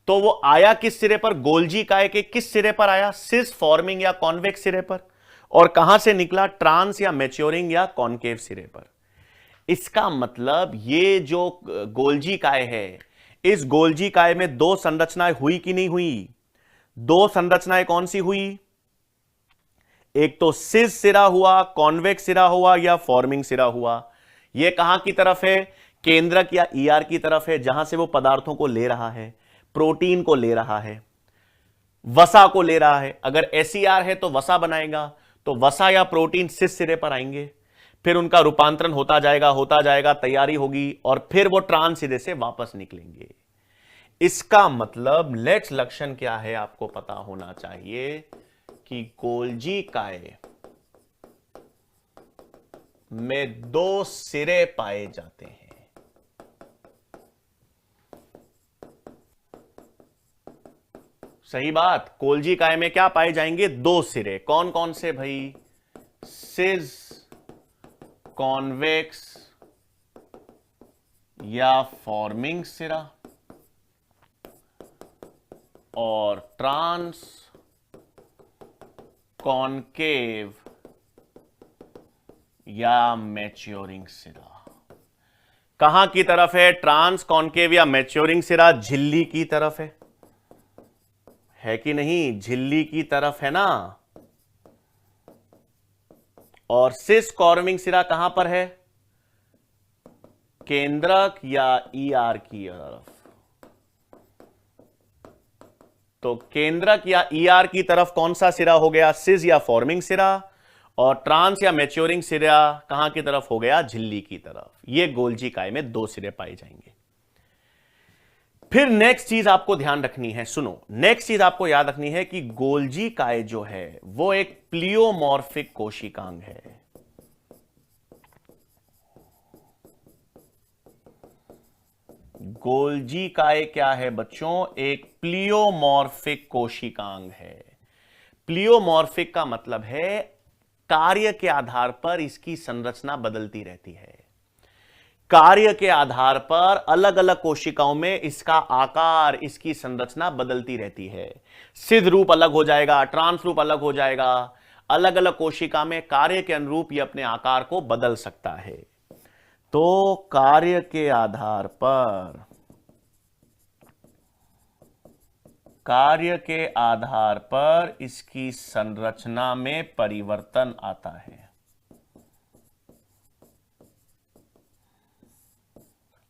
Speaker 1: तो वो आया किस सिरे पर, गोल्जी काय के किस सिरे पर आया, सिस फॉर्मिंग या कॉन्वेक्स सिरे पर, और कहां से निकला, ट्रांस या मैच्योरिंग या कॉनकेव सिरे पर। इसका मतलब ये जो गोल्जी काय है, इस गोल्जी काय में दो संरचनाएं हुई कि नहीं हुई, दो संरचनाएं कौन सी हुई, एक तो सिस सिरा हुआ, कॉन्वेक्स सिरा हुआ या फॉर्मिंग सिरा हुआ। यह कहां की तरफ है, केंद्रक या ईआर की तरफ है, जहां से वो पदार्थों को ले रहा है, प्रोटीन को ले रहा है, वसा को ले रहा है। अगर एसईआर है तो वसा बनाएगा, तो वसा या प्रोटीन सिस सिरे पर आएंगे, फिर उनका रूपांतरण होता जाएगा, तैयारी होगी और फिर वो ट्रांस सिरे से वापस निकलेंगे। इसका मतलब लेट्स लक्षण क्या है आपको पता होना चाहिए कि गोल्जी काय में दो सिरे पाए जाते हैं। सही बात, गोल्जी काय में क्या पाए जाएंगे, दो सिरे। कौन कौन से भाई, सिस, कॉन्वेक्स या फॉर्मिंग सिरा, और ट्रांस कॉनकेव या मैच्योरिंग सिरा। कहां की तरफ है, ट्रांस कॉनकेव या मैच्योरिंग सिरा, झिल्ली की तरफ है कि नहीं, झिल्ली की तरफ है ना। और सिस कॉर्मिंग सिरा कहां पर है, केंद्रक या ईआर की तरफ। तो केंद्रक या ईआर की तरफ कौन सा सिरा हो गया, सिस या फॉर्मिंग सिरा, और ट्रांस या मैच्योरिंग सिरा कहां की तरफ हो गया, झिल्ली की तरफ। यह गोल्जी काय में दो सिरे पाए जाएंगे। फिर नेक्स्ट चीज आपको ध्यान रखनी है, सुनो, नेक्स्ट चीज आपको याद रखनी है कि गोल्जी काय जो है वो एक प्लियोमॉर्फिक कोशिकांग है। गोल्जी काय क्या है बच्चों? एक प्लियोमॉर्फिक कोशिकांग है। प्लियोमॉर्फिक का मतलब है कार्य के आधार पर इसकी संरचना बदलती रहती है। कार्य के आधार पर अलग अलग कोशिकाओं में इसका आकार, इसकी संरचना बदलती रहती है। सिद्ध रूप अलग हो जाएगा, ट्रांस रूप अलग हो जाएगा। अलग अलग कोशिका में कार्य के अनुरूप यह अपने आकार को बदल सकता है। तो कार्य के आधार पर इसकी संरचना में परिवर्तन आता है।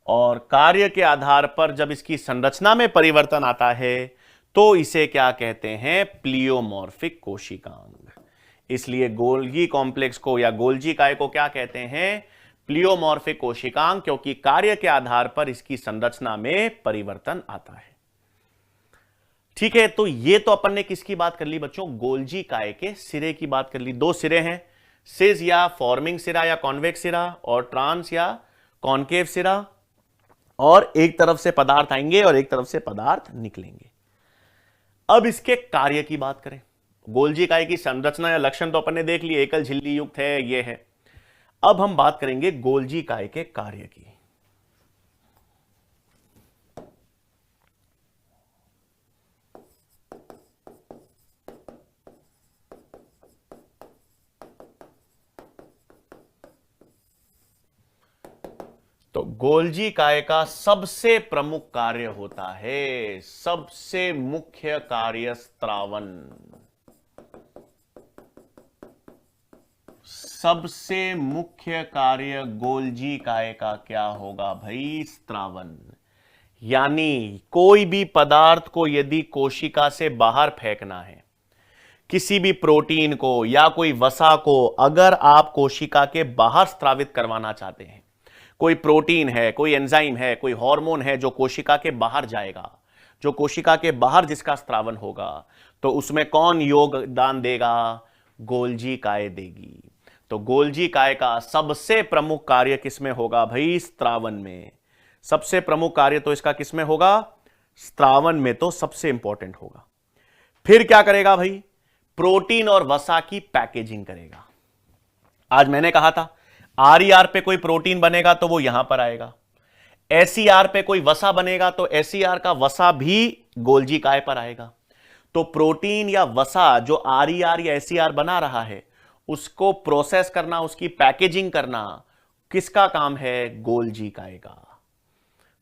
Speaker 1: और कार्य के आधार पर जब इसकी संरचना में परिवर्तन आता है तो इसे क्या कहते हैं? प्लियोमॉर्फिक कोशिकांग। इसलिए गोल्गी कॉम्प्लेक्स को या गोल्जी काय को क्या कहते हैं? प्लियोमॉर्फिक कोशिकांग, क्योंकि कार्य के आधार पर इसकी संरचना में परिवर्तन आता है। ठीक है, तो ये तो अपन ने किसकी बात कर ली बच्चों? गोल्जी काय के सिरे की बात कर ली। दो सिरे हैं, सिज या फॉर्मिंग सिरा या कॉन्वेक्स सिरा, और ट्रांस या कॉन्केव सिरा। और एक तरफ से पदार्थ आएंगे और एक तरफ से पदार्थ निकलेंगे। अब इसके कार्य की बात करें। गोल्जी काय की संरचना या लक्षण तो अपन ने देख लिए, एकल झिल्ली युक्त है, ये है। अब हम बात करेंगे गोल्जी काय के कार्य की। तो गोल्जी काय का सबसे प्रमुख कार्य होता है, सबसे मुख्य कार्य स्त्रावन। सबसे मुख्य कार्य गोल्जी काय का क्या होगा भाई? स्त्रावन। यानी कोई भी पदार्थ को यदि कोशिका से बाहर फेंकना है, किसी भी प्रोटीन को या कोई वसा को अगर आप कोशिका के बाहर स्त्रावित करवाना चाहते हैं, कोई प्रोटीन है, कोई एंजाइम है, कोई हार्मोन है जो कोशिका के बाहर जाएगा, जो कोशिका के बाहर जिसका स्त्रावन होगा, तो उसमें कौन योगदान देगा? गोल्जी काय देगी। तो गोल्जी काय का सबसे प्रमुख कार्य किसमें होगा भाई? स्त्रावन में। सबसे प्रमुख कार्य तो इसका किसमें होगा? स्त्रावन में तो सबसे इंपॉर्टेंट होगा। फिर क्या करेगा भाई? प्रोटीन और वसा की पैकेजिंग करेगा। आज मैंने कहा था आर पे कोई प्रोटीन बनेगा तो वो यहां पर आएगा, एसईआर पे कोई वसा बनेगा तो एसईआर का वसा भी गोल्जी काय पर आएगा। तो प्रोटीन या वसा जो आर या एसईआर बना रहा है उसको प्रोसेस करना, उसकी पैकेजिंग करना किसका काम है? गोल्जी काय का।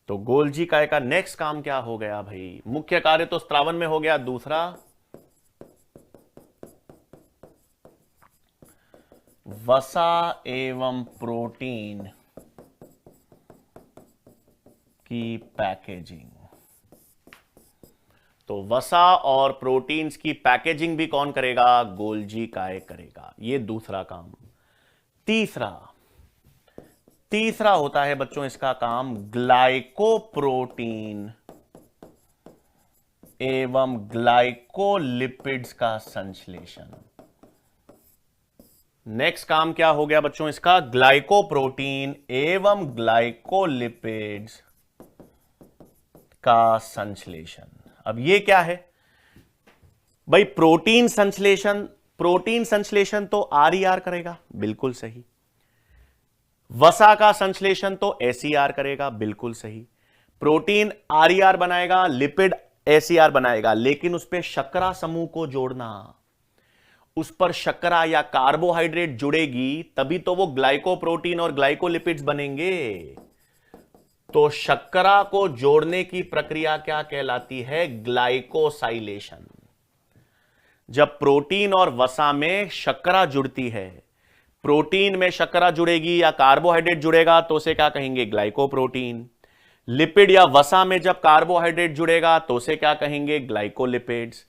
Speaker 1: तो गोल्जी काय का नेक्स्ट काम क्या हो गया भाई? मुख्य कार्य तो स्त्रावन में हो गया। दूसरा, वसा एवं प्रोटीन की पैकेजिंग। तो वसा और प्रोटीन्स की पैकेजिंग भी कौन करेगा? गोल्जी काय करेगा। ये दूसरा काम। तीसरा होता है बच्चों इसका काम ग्लाइकोप्रोटीन एवं ग्लाइकोलिपिड्स का संश्लेषण। नेक्स्ट काम क्या हो गया बच्चों इसका? ग्लाइकोप्रोटीन एवं ग्लाइकोलिपिड्स का संश्लेषण। अब ये क्या है भाई? प्रोटीन संश्लेषण तो आर करेगा, बिल्कुल सही। वसा का संश्लेषण तो एसईआर करेगा, बिल्कुल सही। प्रोटीन आर बनाएगा, लिपिड एसईआर बनाएगा, लेकिन उस पर शर्करा समूह को जोड़ना, उस पर शर्करा या कार्बोहाइड्रेट जुड़ेगी तभी तो वो ग्लाइकोप्रोटीन और ग्लाइकोलिपिड्स बनेंगे। तो शर्करा को जोड़ने की प्रक्रिया क्या कहलाती है? ग्लाइकोसाइलेशन। जब प्रोटीन और वसा में शर्करा जुड़ती है, प्रोटीन में शर्करा जुड़ेगी या कार्बोहाइड्रेट जुड़ेगा तो उसे क्या कहेंगे? ग्लाइकोप्रोटीन। लिपिड या वसा में जब कार्बोहाइड्रेट जुड़ेगा तो उसे क्या कहेंगे? ग्लाइकोलिपिड्स।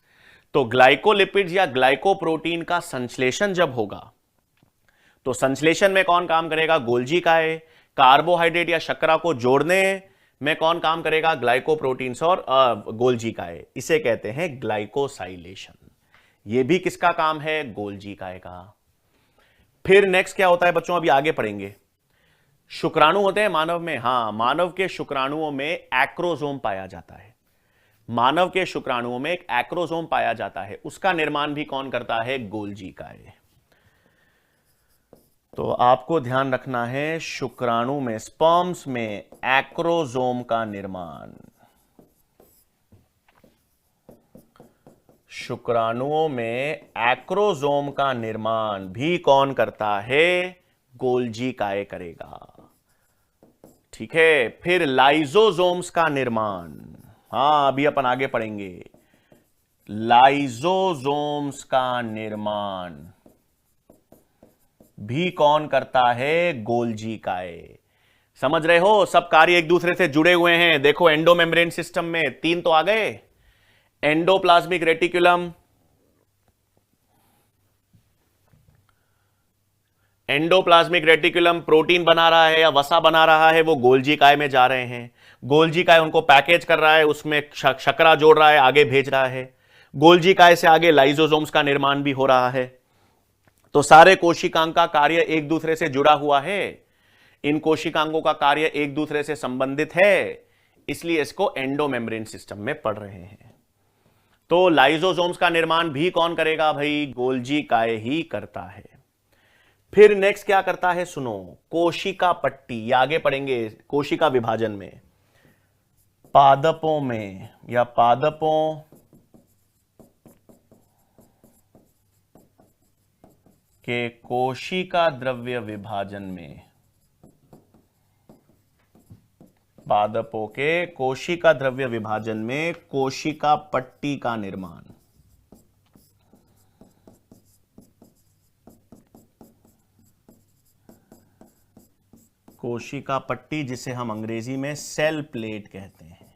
Speaker 1: तो ग्लाइकोलिपिड्स या ग्लाइकोप्रोटीन का संश्लेषण जब होगा तो संश्लेषण में कौन काम करेगा? गोल्जी काय। कार्बोहाइड्रेट या शर्करा को जोड़ने में कौन काम करेगा? ग्लाइकोप्रोटीन्स और गोल्जी काय। इसे कहते हैं ग्लाइकोसाइलेशन। यह भी किसका काम है? गोल्जी काय का। फिर नेक्स्ट क्या होता है बच्चों? अभी आगे पढ़ेंगे। शुक्राणु होते हैं मानव में, हां, मानव के शुक्राणुओं में एक्रोसोम पाया जाता है। मानव के शुक्राणुओं में एक एक्रोसोम पाया जाता है, उसका निर्माण भी कौन करता है? गोल्जी काय। तो आपको ध्यान रखना है, शुक्राणु में, स्पर्म्स में एक्रोसोम का निर्माण, शुक्राणुओं में एक्रोसोम का निर्माण भी कौन करता है? गोल्जी काय करेगा। ठीक है, फिर लाइजोसोम्स का निर्माण, हां अभी अपन आगे पढ़ेंगे, लाइजोसोम्स का निर्माण भी कौन करता है? गोल्जी काय। समझ रहे हो, सब कार्य एक दूसरे से जुड़े हुए हैं। देखो एंडोमेम्ब्रेन सिस्टम में 3 तो आ गए, endoplasmic reticulum, endoplasmic reticulum protein बना रहा है या वसा बना रहा है, वो गोल्जी काय में जा रहे हैं। गोल्जी काय उनको पैकेज कर रहा है, उसमें शर्करा जोड़ रहा है, आगे भेज रहा है। गोल्जी काय से आगे लाइजोसोम्स का निर्माण भी हो रहा है। तो सारे कोशिकांग का कार्य एक दूसरे से जुड़ा हुआ है, इन कोशिकांगों का कार्य एक दूसरे से संबंधित है, इसलिए इसको एंडोमेम्ब्रेन सिस्टम में पढ़ रहे हैं। तो लाइजोसोम्स का निर्माण भी कौन करेगा भाई? गोल्जी काय ही करता है। फिर नेक्स्ट क्या करता है, सुनो, कोशिका पट्टी, ये आगे पढ़ेंगे, कोशिका विभाजन में, पादपों में या पादपों के कोशिका द्रव्य विभाजन में, पादपों के कोशिका द्रव्य विभाजन में कोशिका पट्टी का निर्माण, कोशिका पट्टी जिसे हम अंग्रेजी में सेल प्लेट कहते हैं।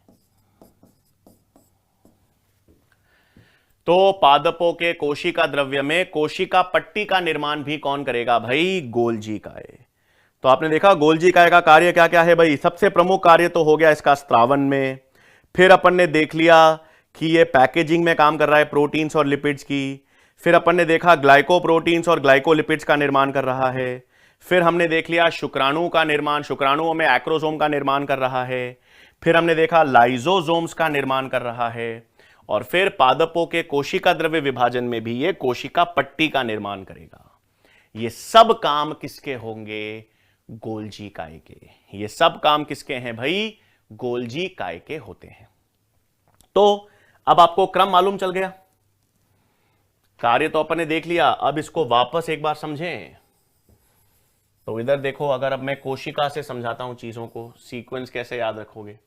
Speaker 1: तो पादपों के कोशिका द्रव्य में कोशिका पट्टी का निर्माण भी कौन करेगा भाई? गोल्जी काय। तो आपने देखा गोल्जी काय का कार्य क्या क्या है भाई? सबसे प्रमुख कार्य तो हो गया इसका स्त्रावन में, फिर अपन ने देख लिया कि ये पैकेजिंग में काम कर रहा है प्रोटीन्स और लिपिड्स की, फिर अपन ने देखा ग्लाइकोप्रोटीन्स और ग्लाइकोलिपिड्स का निर्माण कर रहा है, फिर हमने देख लिया शुक्राणु का निर्माण, शुक्राणुओं में एक्रोसोम का निर्माण कर रहा है, फिर हमने देखा लाइजोसोम्स का निर्माण कर रहा है, और फिर पादपों के कोशिका द्रव्य विभाजन में भी ये कोशिका पट्टी का निर्माण करेगा। ये सब काम किसके होंगे? गोल्जी काय के। ये सब काम किसके हैं भाई? गोल्जी काय के होते हैं। तो अब आपको क्रम मालूम चल गया, कार्य तो अपन ने देख लिया, अब इसको वापस एक बार समझें। तो इधर देखो, अगर अब मैं कोशिका से समझाता हूं चीजों को, सीक्वेंस कैसे याद रखोगे?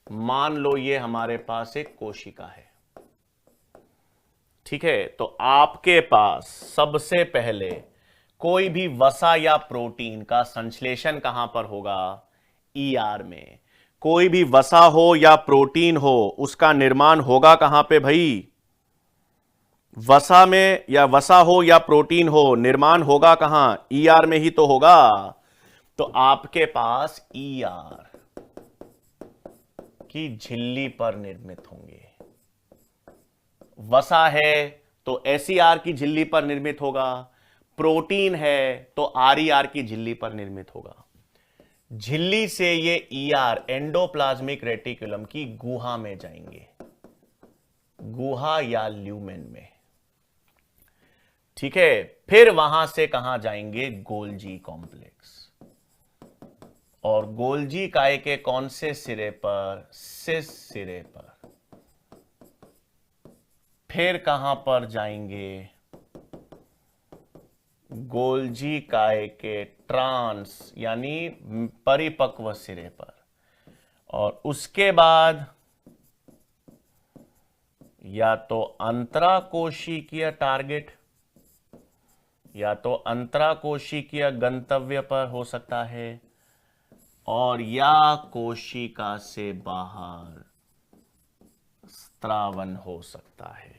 Speaker 1: मान लो ये हमारे पास एक कोशिका है, ठीक है, तो आपके पास सबसे पहले कोई भी वसा या प्रोटीन का संश्लेषण कहां पर होगा? ईआर में। कोई भी वसा हो या प्रोटीन हो, उसका निर्माण होगा कहां पे भाई? वसा में, या वसा हो या प्रोटीन हो, निर्माण होगा कहां? ईआर में ही तो होगा। तो आपके पास ईआर की झिल्ली पर निर्मित होंगे। वसा है तो एसईआर की झिल्ली पर निर्मित होगा, प्रोटीन है तो आरईआर की झिल्ली पर निर्मित होगा। झिल्ली से ये ईआर एंडोप्लाज्मिक रेटिकुलम की गुहा में जाएंगे, गुहा या ल्यूमेन में, ठीक है। फिर वहां से कहां जाएंगे? गोल्जी कॉम्प्लेक्स, और गोल्जी काय के कौन से सिरे पर? सिस सिरे पर। फिर कहां पर जाएंगे? गोल्जी काय के ट्रांस यानी परिपक्व सिरे पर, और उसके बाद या तो अंतराकोशिकीय टारगेट या तो अंतराकोशिकीय गंतव्य पर हो सकता है, और या कोशिका से बाहर स्त्रावन हो सकता है।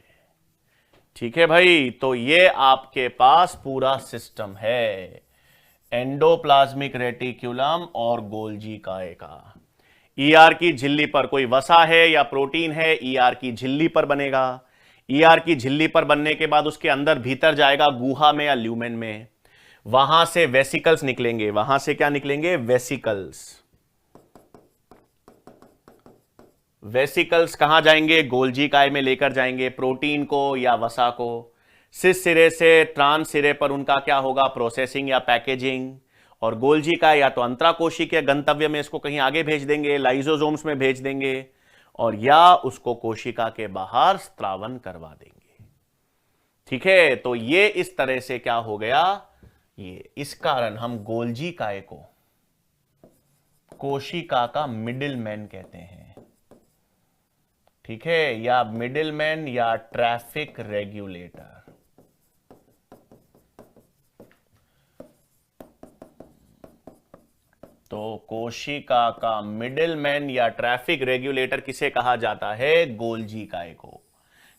Speaker 1: ठीक है भाई, तो ये आपके पास पूरा सिस्टम है एंडोप्लाज्मिक रेटिकुलम और गोल्जी काय का। ईआर की झिल्ली पर कोई वसा है या प्रोटीन है, ईआर की झिल्ली पर बनेगा। ईआर की झिल्ली पर बनने के बाद उसके अंदर भीतर जाएगा गुहा में या ल्यूमेन में। वहां से वेसिकल्स निकलेंगे, वहां से क्या निकलेंगे? वेसिकल्स। वेसिकल्स कहां जाएंगे? गोल्जी काय में लेकर जाएंगे प्रोटीन को या वसा को। सिस सिरे से ट्रांस सिरे पर उनका क्या होगा? प्रोसेसिंग या पैकेजिंग। और गोल्जी काय या तो अंतराकोशिकीय गंतव्य में इसको कहीं आगे भेज देंगे, लाइसोसोम्स में भेज देंगे, और या उसको कोशिका के बाहर स्त्रावन करवा देंगे। ठीक है, तो ये इस तरह से क्या हो गया, ये इस कारण हम गोल्जी काय को कोशिका का मिडिल मैन कहते हैं। ठीक है, या मिडिल मैन या ट्रैफिक रेगुलेटर। तो कोशिका का मिडिल मैन या ट्रैफिक रेगुलेटर किसे कहा जाता है? गोल्जी काय को।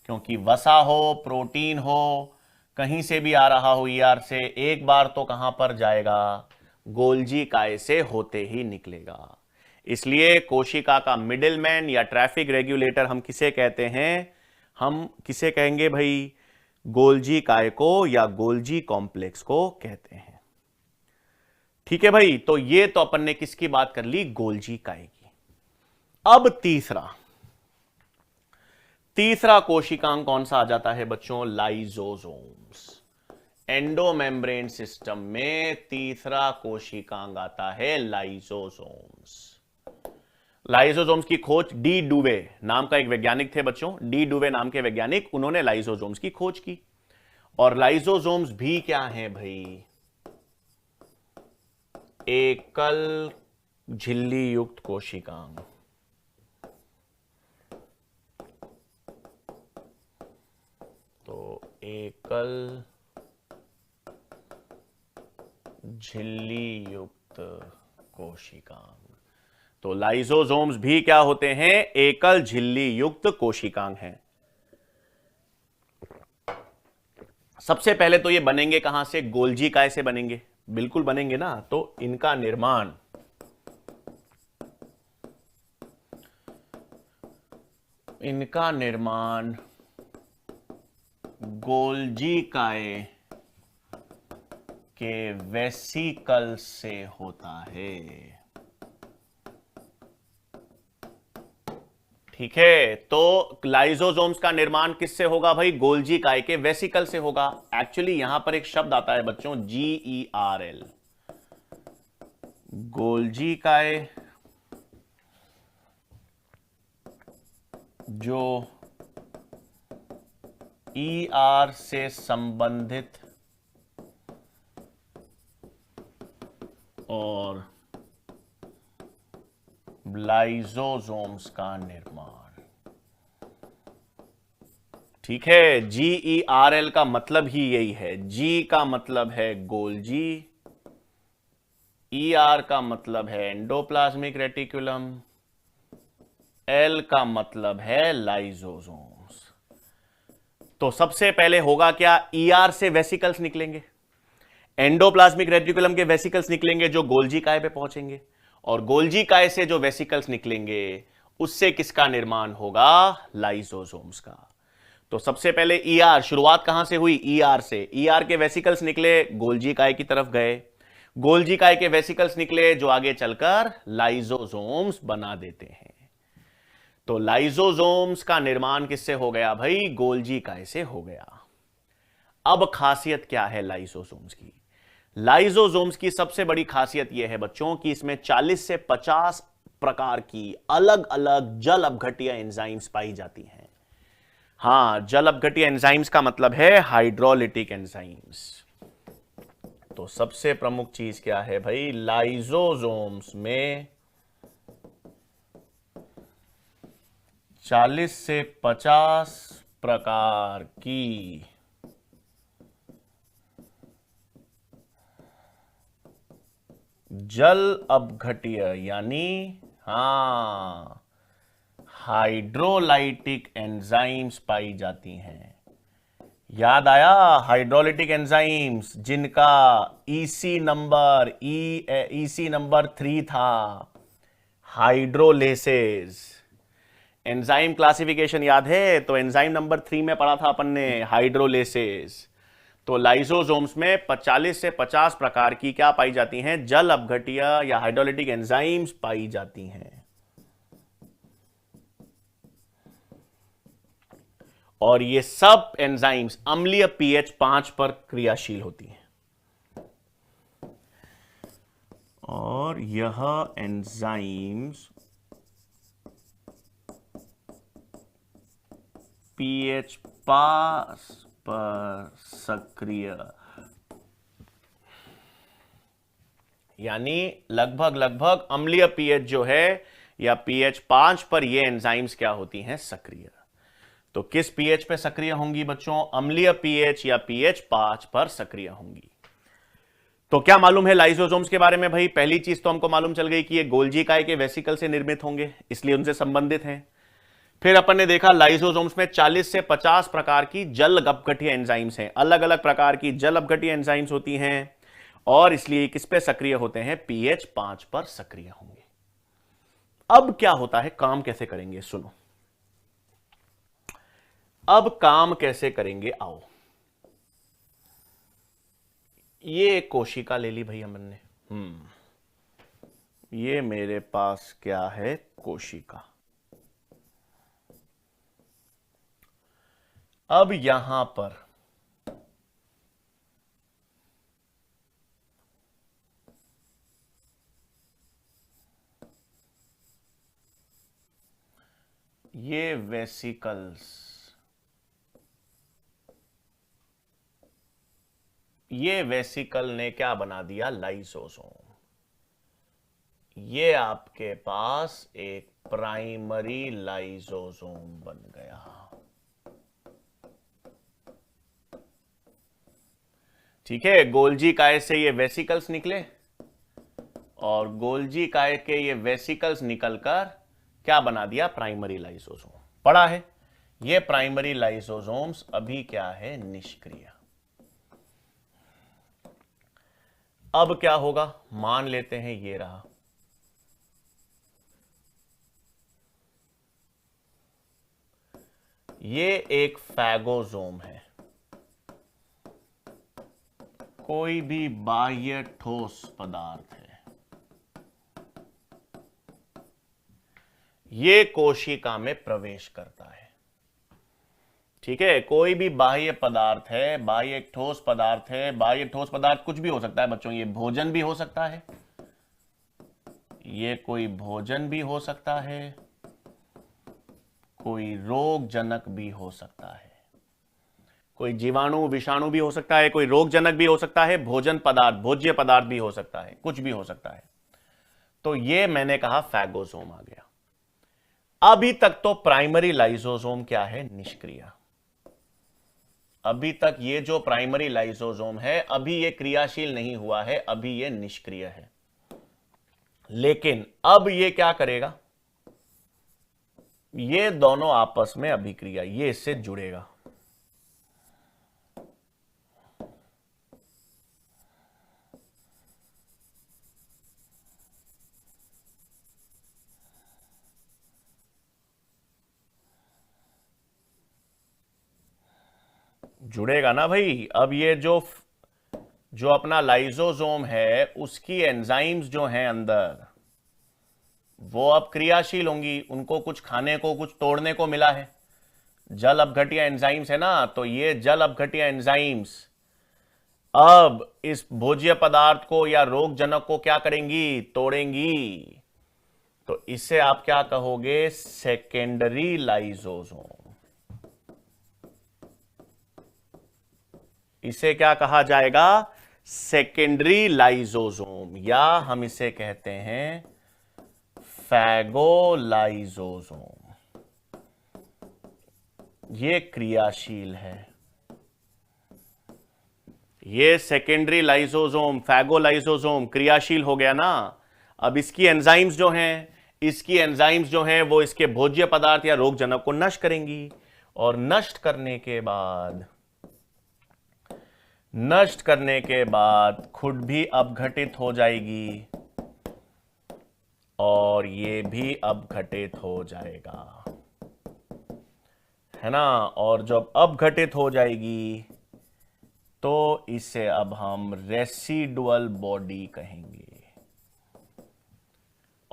Speaker 1: क्योंकि वसा हो, प्रोटीन हो, कहीं से भी आ रहा हो ईआर से, एक बार तो कहां पर जाएगा? गोल्जी काय से होते ही निकलेगा। इसलिए कोशिका का मिडिल मैन या ट्रैफिक रेगुलेटर हम किसे कहते हैं? हम किसे कहेंगे भाई? गोल्जी काय को या गोल्जी कॉम्प्लेक्स को कहते हैं। ठीक है भाई, तो ये तो अपन ने किसकी बात कर ली? गोल्जी काय की। अब तीसरा कोशिकांग कौन सा आ जाता है बच्चों? लाइसोसोम्स। एंडोमेम्ब्रेन सिस्टम में तीसरा कोशिकांग आता है लाइसोसोम्स। लाइसोसोम्स की खोज डी डुवे नाम का एक वैज्ञानिक थे बच्चों, डी डुवे नाम के वैज्ञानिक, उन्होंने लाइसोसोम्स की खोज की। और लाइसोसोम्स भी क्या हैं भाई? एकल झिल्ली युक्त कोशिकांग। तो एकल झिल्ली युक्त कोशिकांग। तो लाइसोसोम्स भी क्या होते हैं? एकल झिल्ली युक्त कोशिकांग हैं। सबसे पहले तो ये बनेंगे कहां से? गोल्जी काय से बनेंगे, बिल्कुल बनेंगे ना। तो इनका निर्माण गोल्जी काय के वेसिकल से होता है। ठीक है, तो लाइसोसोम्स का निर्माण किससे होगा भाई? गोल्जी काय के वेसिकल से होगा। एक्चुअली यहां पर एक शब्द आता है बच्चों, GERL, गोल्जी काय, जो ER से संबंधित और लाइसोसोम्स का निर्माण। ठीक है, GERL का मतलब ही यही है। G का मतलब है गोल्जी, ER का मतलब है एंडोप्लाज्मिक रेटिकुलम, L का मतलब है लाइसोसोम्स। तो सबसे पहले होगा क्या? ER से वेसिकल्स निकलेंगे, एंडोप्लाज्मिक रेटिकुलम के वेसिकल्स निकलेंगे जो गोल्जी काय पे पहुंचेंगे, और गोल्जी काय से जो वेसिकल्स निकलेंगे उससे किसका निर्माण होगा? लाइसोसोम्स का। तो सबसे पहले ER, शुरुआत कहां से हुई? ER से। ER के वेसिकल्स निकले, गोल्जी काय की तरफ गए, गोल्जी काय के वेसिकल्स निकले जो आगे चलकर लाइसोसोम्स बना देते हैं। तो लाइसोसोम्स का निर्माण किससे हो गया भाई? गोल्जी काय से हो गया। अब खासियत क्या है लाइसोसोम्स की? लाइसोसोम्स की सबसे बड़ी खासियत यह है बच्चों कि इसमें 40 से 50 प्रकार की अलग अलग जल अपघट्य एंजाइम्स पाई जाती हैं। हां, जल अपघट्य एंजाइम्स का मतलब है हाइड्रोलिटिक एंजाइम्स। तो सबसे प्रमुख चीज क्या है भाई? लाइसोसोम्स में 40 से 50 प्रकार की जल अपघट्य यानी हाइड्रोलाइटिक एंजाइम्स पाई जाती हैं। याद आया? हाइड्रोलिटिक एंजाइम्स जिनका ईसी नंबर 3 था, हाइड्रोलेसेस। एंजाइम क्लासिफिकेशन याद है? तो एंजाइम नंबर 3 में पढ़ा था अपन ने हाइड्रोलेसेस। तो लाइसोसोम्स में 40 से 50 प्रकार की क्या पाई जाती हैं, जल अपघट्य या हाइड्रोलाइटिक एंजाइम्स पाई जाती हैं। और ये सब एंजाइम्स अम्लीय पीएच 5 पर क्रियाशील होती हैं। और यह एंजाइम्स पीएच 5 पर सक्रिय, यानी लगभग अम्लीय पीएच जो है या पीएच 5 पर ये एंजाइम्स क्या होती हैं, सक्रिय। तो किस पीएच पे सक्रिय होंगी बच्चों, अम्लीय पीएच या पीएच 5 पर सक्रिय होंगी। तो क्या मालूम है लाइसोसोम्स के बारे में भाई, पहली चीज तो हमको मालूम चल गई कि ये गोल्जी काय के वेसिकल से निर्मित होंगे, इसलिए उनसे संबंधित हैं। फिर अपन ने देखा लाइसोसोम्स में 40 से 50 प्रकार की जल अपघट्य एंजाइम्स हैं, अलग अलग प्रकार की जल अपघट्य एंजाइम्स होती हैं, और इसलिए किस पे सक्रिय होते हैं, पीएच 5 पर सक्रिय होंगे। अब क्या होता है, काम कैसे करेंगे, सुनो। अब काम कैसे करेंगे, आओ। ये एक कोशिका ले ली भाई हमने, ये मेरे पास क्या है, कोशिका। अब यहां पर ये वेसिकल्स, ये वेसिकल ने क्या बना दिया, लाइसोसोम। ये आपके पास एक प्राइमरी लाइसोसोम बन गया। ठीक है, गोल्जी काय से ये वेसिकल्स निकले, और गोल्जी काय के ये वेसिकल्स निकलकर क्या बना दिया, प्राइमरी लाइसोसोम। पढ़ा है, ये प्राइमरी लाइसोसोम्स अभी क्या है, निष्क्रिय। अब क्या होगा, मान लेते हैं ये रहा, ये एक फैगोसोम है, कोई भी बाह्य ठोस पदार्थ है, ये कोशिका में प्रवेश करता है। ठीक है, कोई भी बाह्य पदार्थ है, बाह्य एक ठोस पदार्थ है, बाह्य ठोस पदार्थ कुछ भी हो सकता है बच्चों, ये भोजन भी हो सकता है, ये कोई भोजन भी हो सकता है, कोई रोगजनक भी हो सकता है, कोई जीवाणु विषाणु भी हो सकता है, कोई रोगजनक भी हो सकता है, भोजन पदार्थ भोज्य पदार्थ भी हो सकता है, कुछ भी हो सकता है। तो ये मैंने कहा फैगोसोम आ गया। अभी तक तो प्राइमरी लाइसोसोम क्या है, निष्क्रिय। अभी तक ये जो प्राइमरी लाइसोसोम है, अभी ये क्रियाशील नहीं हुआ है, अभी ये निष्क्रिय है। लेकिन अब ये क्या करेगा, ये दोनों आपस में अभिक्रिया, ये इससे जुड़ेगा। जुड़ेगा ना भाई। अब ये जो अपना लाइसोसोम है, उसकी एंजाइम्स जो हैं अंदर, वो अब क्रियाशील होंगी, उनको कुछ खाने को, कुछ तोड़ने को मिला है, जल अपघट्य एंजाइम्स है ना, तो ये जल अपघट्य एंजाइम्स अब इस भोज्य पदार्थ को या रोगजनक को क्या करेंगी, तोड़ेंगी। तो इसे आप क्या कहोगे, सेकेंडरी लाइसोसोम। इसे क्या कहा जाएगा, सेकेंडरी लाइसोसोम, या हम इसे कहते हैं फैगोलाइसोसोम। ये क्रियाशील है, ये सेकेंडरी लाइसोसोम फैगोलाइसोसोम क्रियाशील हो गया ना। अब इसकी एंजाइम्स जो हैं, इसकी एंजाइम्स जो हैं वो इसके भोज्य पदार्थ या रोगजनक को नष्ट करेंगी, और नष्ट करने के बाद खुद भी अपघटित हो जाएगी, और ये भी अपघटित हो जाएगा, है ना। और जब अपघटित हो जाएगी तो इसे अब हम रेसिडुअल बॉडी कहेंगे।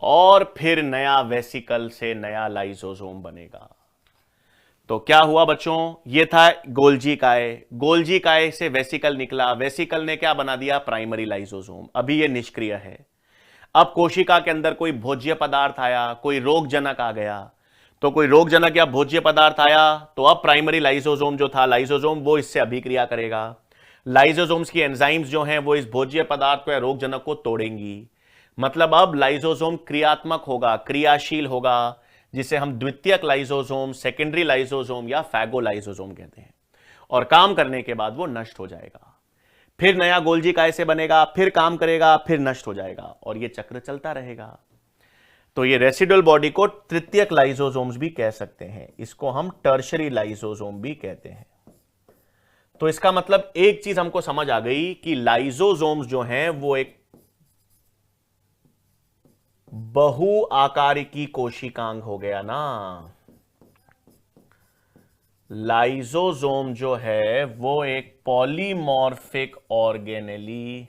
Speaker 1: और फिर नया वेसिकल से नया लाइसोसोम बनेगा। तो क्या हुआ बच्चों, ये था गोल्जी काय, गोल्जी काय से वेसिकल निकला, वेसिकल ने क्या बना दिया, प्राइमरी लाइसोसोम। अभी ये निष्क्रिय है। अब कोशिका के अंदर कोई भोज्य पदार्थ आया, कोई रोगजनक आ गया, तो कोई रोगजनक या भोज्य पदार्थ आया तो अब प्राइमरी लाइसोसोम जो था लाइसोसोम, वो इससे अभिक्रिया करेगा। लाइसोसोम्स की एंजाइम्स जो हैं वो इस भोज्य पदार्थ को या रोगजनक को तोड़ेंगी। मतलब अब लाइसोसोम क्रियात्मक होगा, क्रियाशील होगा, जिसे हम द्वितीयक लाइसोसोम, सेकेंडरी लाइसोसोम या फैगोलाइसोसोम कहते हैं। और काम करने के बाद वो नष्ट हो जाएगा, फिर नया गोल्जी काय से बनेगा, फिर काम करेगा, फिर नष्ट हो जाएगा, और ये चक्र चलता रहेगा। तो ये रेसिडुअल बॉडी को तृतीयक लाइसोसोम्स भी कह सकते हैं, इसको हम टर्शरी लाइसोसोम भी कहते हैं। तो इसका मतलब एक चीज हमको समझ आ गई कि लाइसोसोम्स जो हैं वो एक बहु आकारिकी कोशिकांग हो गया ना। लाइसोसोम जो है वो एक पॉलीमॉर्फिक ऑर्गेनेली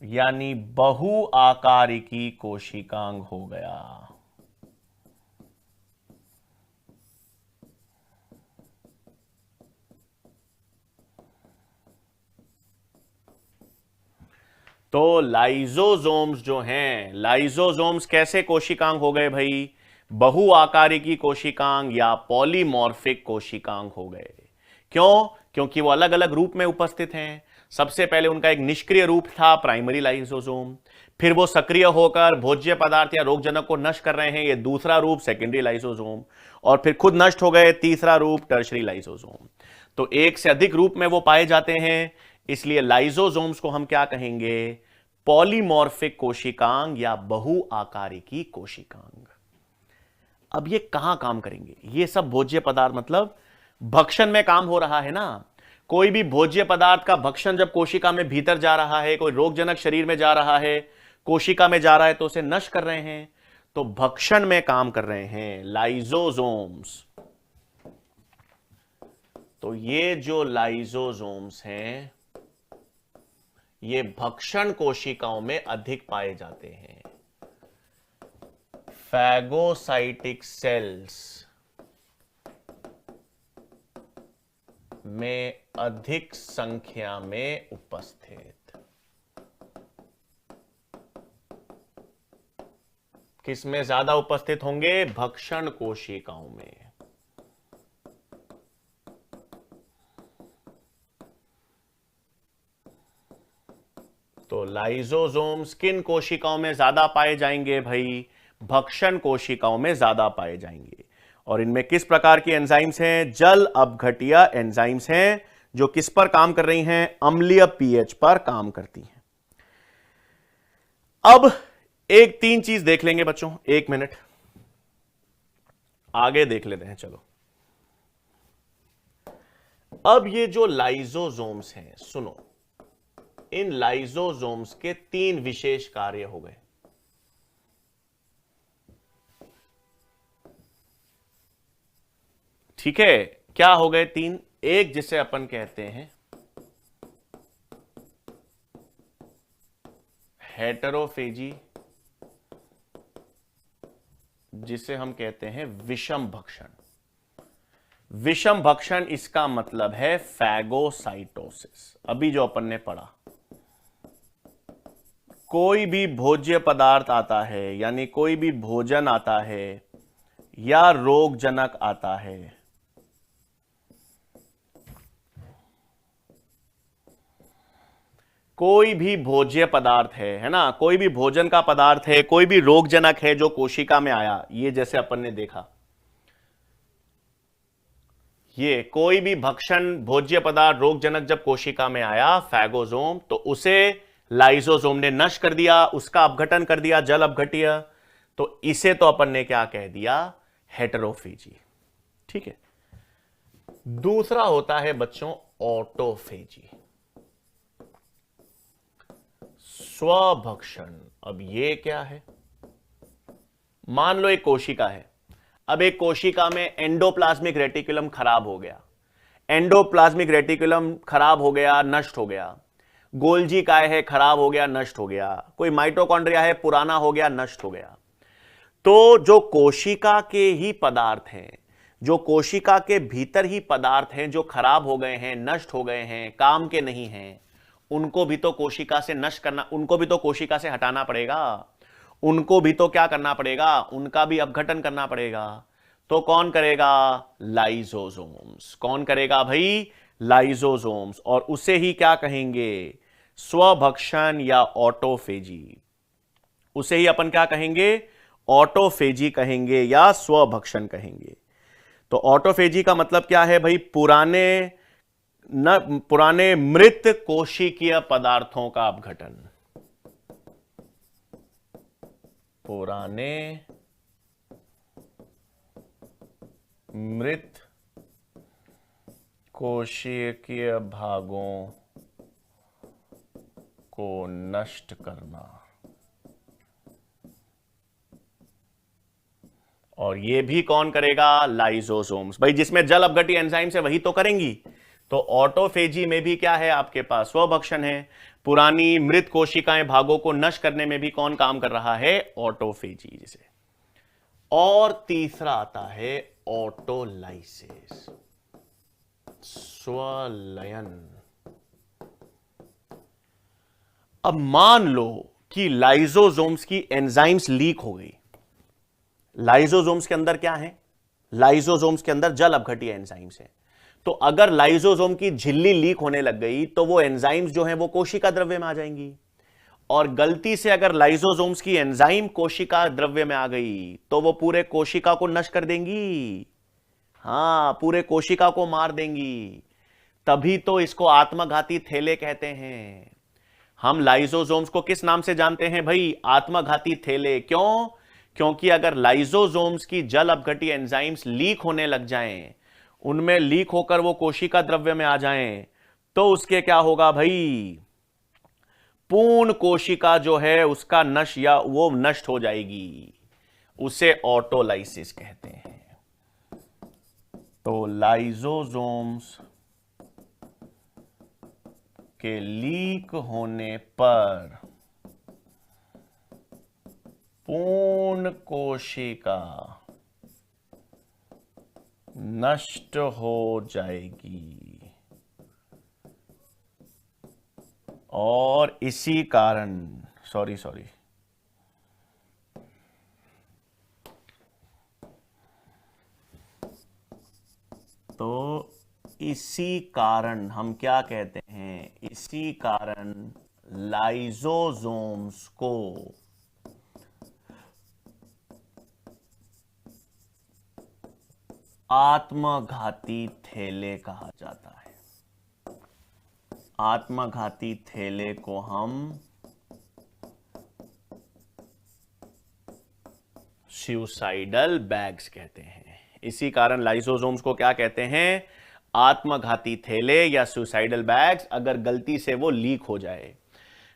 Speaker 1: यानी बहु आकारिकी कोशिकांग हो गया। तो लाइसोसोम्स जो हैं, लाइसोसोम्स कैसे कोशिकांग हो गए भाई, बहु आकारिकी कोशिकांग या पॉलीमॉर्फिक कोशिकांग हो गए। क्यों? क्योंकि वो अलग अलग रूप में उपस्थित हैं। सबसे पहले उनका एक निष्क्रिय रूप था प्राइमरी लाइसोसोम, फिर वो सक्रिय होकर भोज्य पदार्थ या रोगजनक को नष्ट कर रहे हैं, ये दूसरा रूप सेकेंडरी लाइसोसोम, और फिर खुद नष्ट हो गए, तीसरा रूप टर्शरी लाइसोसोम। तो एक से अधिक रूप में वो पाए जाते हैं, इसलिए लाइसोसोम्स को हम क्या कहेंगे, पॉलीमॉर्फिक कोशिकांग या बहु आकारिकी कोशिकांग। अब ये कहां काम करेंगे, ये सब भोज्य पदार्थ, मतलब भक्षण में काम हो रहा है ना। कोई भी भोज्य पदार्थ का भक्षण जब कोशिका में भीतर जा रहा है, कोई रोगजनक शरीर में जा रहा है, कोशिका में जा रहा है, तो उसे नष्ट कर रहे हैं, तो भक्षण में काम कर रहे हैं लाइसोसोम्स। तो ये जो लाइसोसोम्स हैं ये भक्षण कोशिकाओं में अधिक पाए जाते हैं। फैगोसाइटिक सेल्स में अधिक संख्या में उपस्थित। किसमें ज्यादा उपस्थित होंगे, भक्षण कोशिकाओं में। तो लाइसोसोम्स किन कोशिकाओं में ज्यादा पाए जाएंगे भाई, भक्षण कोशिकाओं में ज्यादा पाए जाएंगे। और इनमें किस प्रकार की एंजाइम्स हैं, जल अपघटीय एंजाइम्स हैं, जो किस पर काम कर रही हैं, अम्लीय पीएच पर काम करती हैं। अब एक तीन चीज देख लेंगे बच्चों, एक मिनट आगे देख लेते हैं। चलो अब ये जो लाइसोसोम्स हैं, सुनो, इन लाइसोसोम्स के तीन विशेष कार्य हो गए। ठीक है, क्या हो गए तीन, एक जिसे अपन कहते हैं हेटेरोफेजी, जिसे हम कहते हैं विषम भक्षण। विषम भक्षण इसका मतलब है फैगोसाइटोसिस। अभी जो अपन ने पढ़ा, कोई भी भोज्य पदार्थ आता है, यानी कोई भी भोजन आता है या रोगजनक आता है, कोई भी भोज्य पदार्थ है ना, कोई भी भोजन का पदार्थ है, कोई भी रोगजनक है जो कोशिका में आया, ये जैसे अपन ने देखा, ये कोई भी भक्षण भोज्य पदार्थ रोगजनक जब कोशिका में आया फैगोसोम, तो उसे लाइसोसोम ने नष्ट कर दिया, उसका अपघटन कर दिया, जल अपघटीय। तो इसे तो अपन ने क्या कह दिया, हेटेरोफेजी। ठीक है। दूसरा होता है बच्चों ऑटोफेजी, स्वभक्षण। अब ये क्या है, मान लो एक कोशिका है, अब एक कोशिका में एंडोप्लाज्मिक रेटिकुलम खराब हो गया। एंडोप्लाज्मिक रेटिकुलम खराब हो गया, नष्ट हो गया। गोल्जी काय है, खराब हो गया, नष्ट हो गया। कोई माइटोकॉन्ड्रिया है, पुराना हो गया, नष्ट हो गया। तो जो कोशिका के ही पदार्थ हैं, जो कोशिका के भीतर ही पदार्थ हैं, जो खराब हो गए हैं, नष्ट हो गए हैं, काम के नहीं हैं, उनको भी तो कोशिका से नष्ट करना, उनको भी तो कोशिका से हटाना पड़ेगा। उनको भी तो क्या करना पड़ेगा, उनका भी अपघटन करना पड़ेगा। तो कौन करेगा, लाइसोसोम्स। कौन करेगा भाई, लाइसोसोम्स। और उसे ही क्या कहेंगे, स्वभक्षण या ऑटोफेजी। उसे ही अपन क्या कहेंगे, ऑटोफेजी कहेंगे या स्वभक्षण कहेंगे। तो ऑटोफेजी का मतलब क्या है भाई, पुराने मृत कोशिकीय पदार्थों का अपघटन। पुराने मृत कोशिकीय भागों को नष्ट करना। और ये भी कौन करेगा, लाइसोसोम्स। भाई जिसमें जल अपघटी एंजाइम्स है वही तो करेंगी। तो ऑटोफेजी में भी क्या है आपके पास, स्वभक्षण है। पुरानी मृत कोशिकाएं भागों को नष्ट करने में भी कौन काम कर रहा है, ऑटोफेजी जिसे। और तीसरा आता है ऑटोलाइसिस, स्वलयन। अब मान लो कि लाइसोसोम्स की एंजाइम्स लीक हो गई। लाइसोसोम्स के अंदर क्या है, लाइसोसोम्स के अंदर जल अपघटी एंजाइम्स है। तो अगर लाइसोसोम की झिल्ली लीक होने लग गई तो वो एंजाइम्स जो है वो कोशिका द्रव्य में आ जाएंगी। और गलती से अगर लाइसोसोम्स की एंजाइम कोशिका द्रव्य में आ गई तो वो पूरे कोशिका को नष्ट कर देंगी। हां, पूरे कोशिका को मार देंगी। तभी तो इसको आत्मघाती थैले कहते हैं। हम लाइसोसोम्स को किस नाम से जानते हैं भाई, आत्मघाती थैले। क्यों, क्योंकि अगर लाइसोसोम्स की जल अपघटी एंजाइम्स लीक होने लग जाएं, उनमें लीक होकर वो कोशिका द्रव्य में आ जाएं, तो उसके क्या होगा भाई, पूर्ण कोशिका जो है उसका नष्ट या वो नष्ट हो जाएगी। उसे ऑटोलाइसिस कहते हैं। तो लाइसोसोम्स के लीक होने पर पूर्ण कोशिका नष्ट हो जाएगी। और इसी कारण सॉरी तो इसी कारण हम क्या कहते हैं, इसी कारण लाइसोसोम्स को आत्मघाती थैले कहा जाता है। आत्मघाती थैले को हम सुसाइडल बैग्स कहते हैं। इसी कारण लाइसोसोम्स को क्या कहते हैं, आत्मघाती थैले या सुसाइडल बैग्स। अगर गलती से वो लीक हो जाए,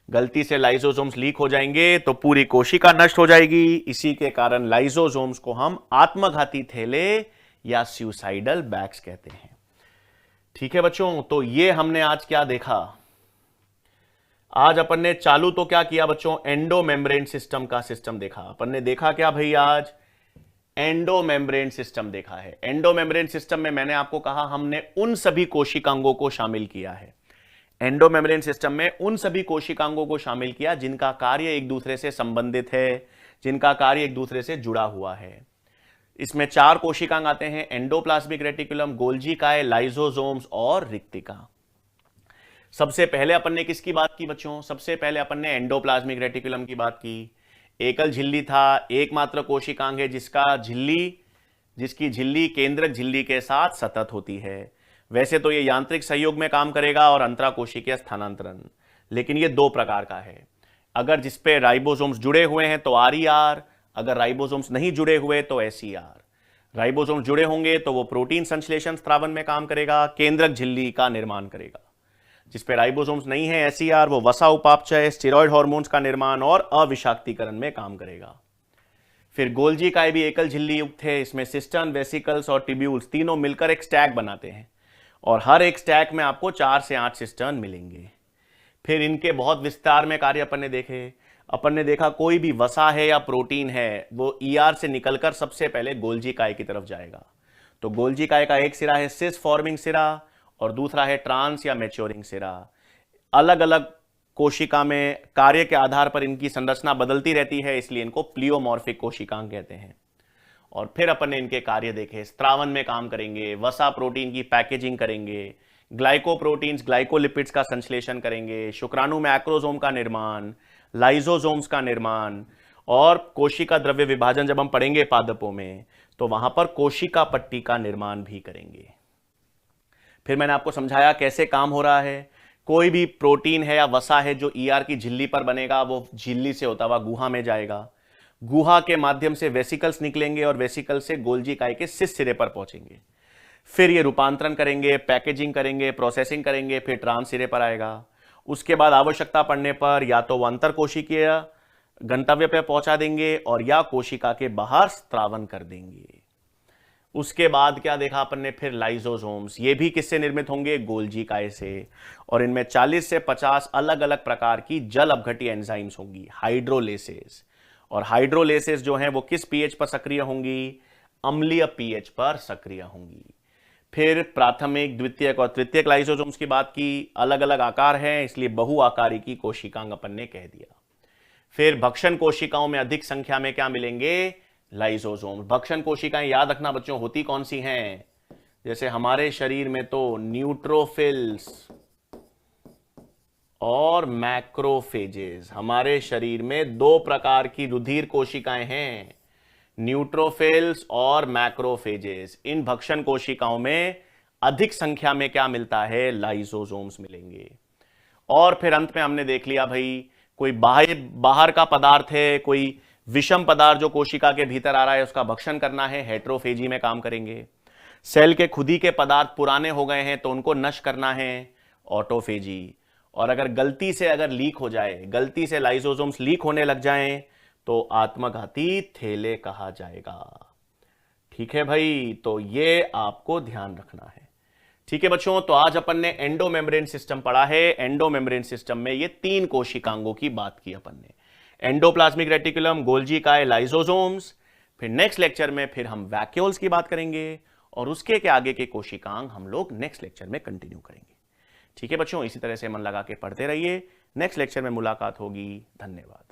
Speaker 1: गलती से लाइसोसोम्स लीक हो जाएंगे तो पूरी कोशिका नष्ट हो जाएगी। इसी के कारण लाइसोसोम्स को हम आत्मघाती थैले या सुसाइडल बैग्स कहते हैं। ठीक है बच्चों, तो ये हमने आज क्या देखा, आज अपन ने चालू तो क्या किया बच्चों, एंडोमेम्ब्रेन सिस्टम का सिस्टम देखा। अपन ने देखा क्या भाई, आज एंडोमेम्ब्रेन सिस्टम देखा है। एंडोमेम्ब्रेन सिस्टम में मैंने आपको कहा हमने उन सभी कोशिकांगों को शामिल किया है। एंडोमेम्ब्रेन सिस्टम में उन सभी कोशिकांगों को शामिल किया जिनका कार्य एक दूसरे से संबंधित है, जिनका कार्य एक दूसरे से जुड़ा हुआ है। इसमें 4 कोशिकांग आते हैं, एंडोप्लाज्मिक रेटिकुलम, गोल्जी काय, लाइसोसोम्स और रिक्तिका। सबसे पहले अपन ने किसकी बात की बच्चों, सबसे पहले अपन ने एंडोप्लाज्मिक रेटिकुलम की बात की। एकल झिल्ली था, एकमात्र कोशिकांग है जिसकी झिल्ली केंद्रक झिल्ली के साथ सतत होती है। वैसे तो ये यांत्रिक सहयोग में काम करेगा और अंतराकोशिकीय स्थानांतरण, लेकिन ये 2 प्रकार का है। अगर जिसपे राइबोसोम्स जुड़े हुए हैं तो RER, अगर राइबोसोम्स नहीं जुड़े हुए तो SER। राइबोसोम्स जुड़े होंगे तो वो प्रोटीन संश्लेषण स्त्रावन में काम करेगा, केंद्रक झिल्ली का निर्माण करेगा। जिसपे राइबोसोम्स नहीं है SER, वो वसा उपापचय, स्टेरॉयड हार्मोन्स का निर्माण और अविषाक्तीकरण में काम करेगा। फिर गोल्जी काय भी एकल झिल्ली युक्त है। इसमें सिस्टर्न, वेसिकल्स और टिब्यूल्स तीनों मिलकर एक स्टैक बनाते हैं और हर एक स्टैक में आपको 4 से 8 सिस्टर्न मिलेंगे। फिर इनके बहुत विस्तार में कार्य अपन ने देखे। अपन ने देखा कोई भी वसा है या प्रोटीन है वो ईआर से निकलकर सबसे पहले गोल्जी काय की तरफ जाएगा। तो गोल्जी काय का एक सिरा है सिस फॉर्मिंग सिरा और दूसरा है ट्रांस या मैच्योरिंग सिरा। अलग अलग कोशिका में कार्य के आधार पर इनकी संरचना बदलती रहती है, इसलिए इनको प्लियोमॉर्फिक कोशिकांग कहते हैं। और फिर अपन ने इनके कार्य देखे, स्त्रावन में काम करेंगे, वसा प्रोटीन की पैकेजिंग करेंगे, ग्लाइकोप्रोटीन्स ग्लाइकोलिपिड्स का संश्लेषण करेंगे, शुक्राणु में एक्रोसोम का निर्माण, लाइसोसोम्स का निर्माण, और कोशिका द्रव्य विभाजन जब हम पढ़ेंगे पादपों में तो वहां पर कोशिका पट्टी का निर्माण भी करेंगे। फिर मैंने आपको समझाया कैसे काम हो रहा है। कोई भी प्रोटीन है या वसा है जो ईआर की झिल्ली पर बनेगा वो झिल्ली से होता हुआ गुहा में जाएगा। गुहा के माध्यम से वेसिकल्स निकलेंगे और वेसिकल से गोल्जी काय के सिस सिरे पर पहुंचेंगे। फिर ये रूपांतरण करेंगे, पैकेजिंग करेंगे, प्रोसेसिंग करेंगे, फिर ट्रांस सिरे पर आएगा। उसके बाद आवश्यकता पड़ने पर या तो वो अंतर कोशिकीय गंतव्य पर पहुंचा देंगे और या कोशिका के बाहर स्त्रावन कर देंगे। उसके बाद क्या देखा अपन ने, फिर लाइसोसोम्स, ये भी किससे निर्मित होंगे, गोल्जी काय से, और इनमें 40 से 50 अलग अलग प्रकार की जल अपघटी एंजाइम्स होंगी, हाइड्रोलेसेस। और हाइड्रोलेसेस जो हैं वो किस पीएच पर सक्रिय होंगी, अम्लीय पीएच पर सक्रिय होंगी। फिर प्राथमिक, द्वितीयक और तृतीयक लाइसोसोम्स की बात की, अलग अलग आकार हैं इसलिए बहुआकारी की कोशिकांग अपन ने कह दिया। फिर भक्षण कोशिकाओं में अधिक संख्या में क्या मिलेंगे, लाइसोसोम्स। भक्षण कोशिकाएं याद रखना बच्चों होती कौन सी हैं, जैसे हमारे शरीर में तो न्यूट्रोफिल्स और मैक्रोफेजेस। हमारे शरीर में 2 प्रकार की रुधिर कोशिकाएं हैं, न्यूट्रोफिल्स और मैक्रोफेजेस। इन भक्षण कोशिकाओं में अधिक संख्या में क्या मिलता है, लाइसोसोम्स मिलेंगे। और फिर अंत में हमने देख लिया भाई, कोई बाहर का पदार्थ है, कोई विषम पदार्थ जो कोशिका के भीतर आ रहा है उसका भक्षण करना है, हेट्रोफेजी में काम करेंगे। सेल के खुद ही के पदार्थ पुराने हो गए हैं तो उनको नष्ट करना है, ऑटोफेजी। और अगर गलती से अगर लीक हो जाए, गलती से लाइसोसोम्स लीक होने लग जाएं तो आत्मघाती थैले कहा जाएगा। ठीक है भाई, तो ये आपको ध्यान रखना है। ठीक है बच्चों, तो आज अपन ने एंडोमेम्ब्रेन सिस्टम पढ़ा है। एंडोमेम्ब्रेन सिस्टम में ये 3 कोशिकांगों की बात की अपन ने, एंडोप्लाज्मिक रेटिकुलम, गोल्जी काय, लाइसोसोम्स। फिर नेक्स्ट लेक्चर में फिर हम वैक्यूल्स की बात करेंगे और उसके के आगे के कोशिकांग हम लोग नेक्स्ट लेक्चर में कंटिन्यू करेंगे। ठीक है बच्चों, इसी तरह से मन लगा के पढ़ते रहिए। नेक्स्ट लेक्चर में मुलाकात होगी। धन्यवाद।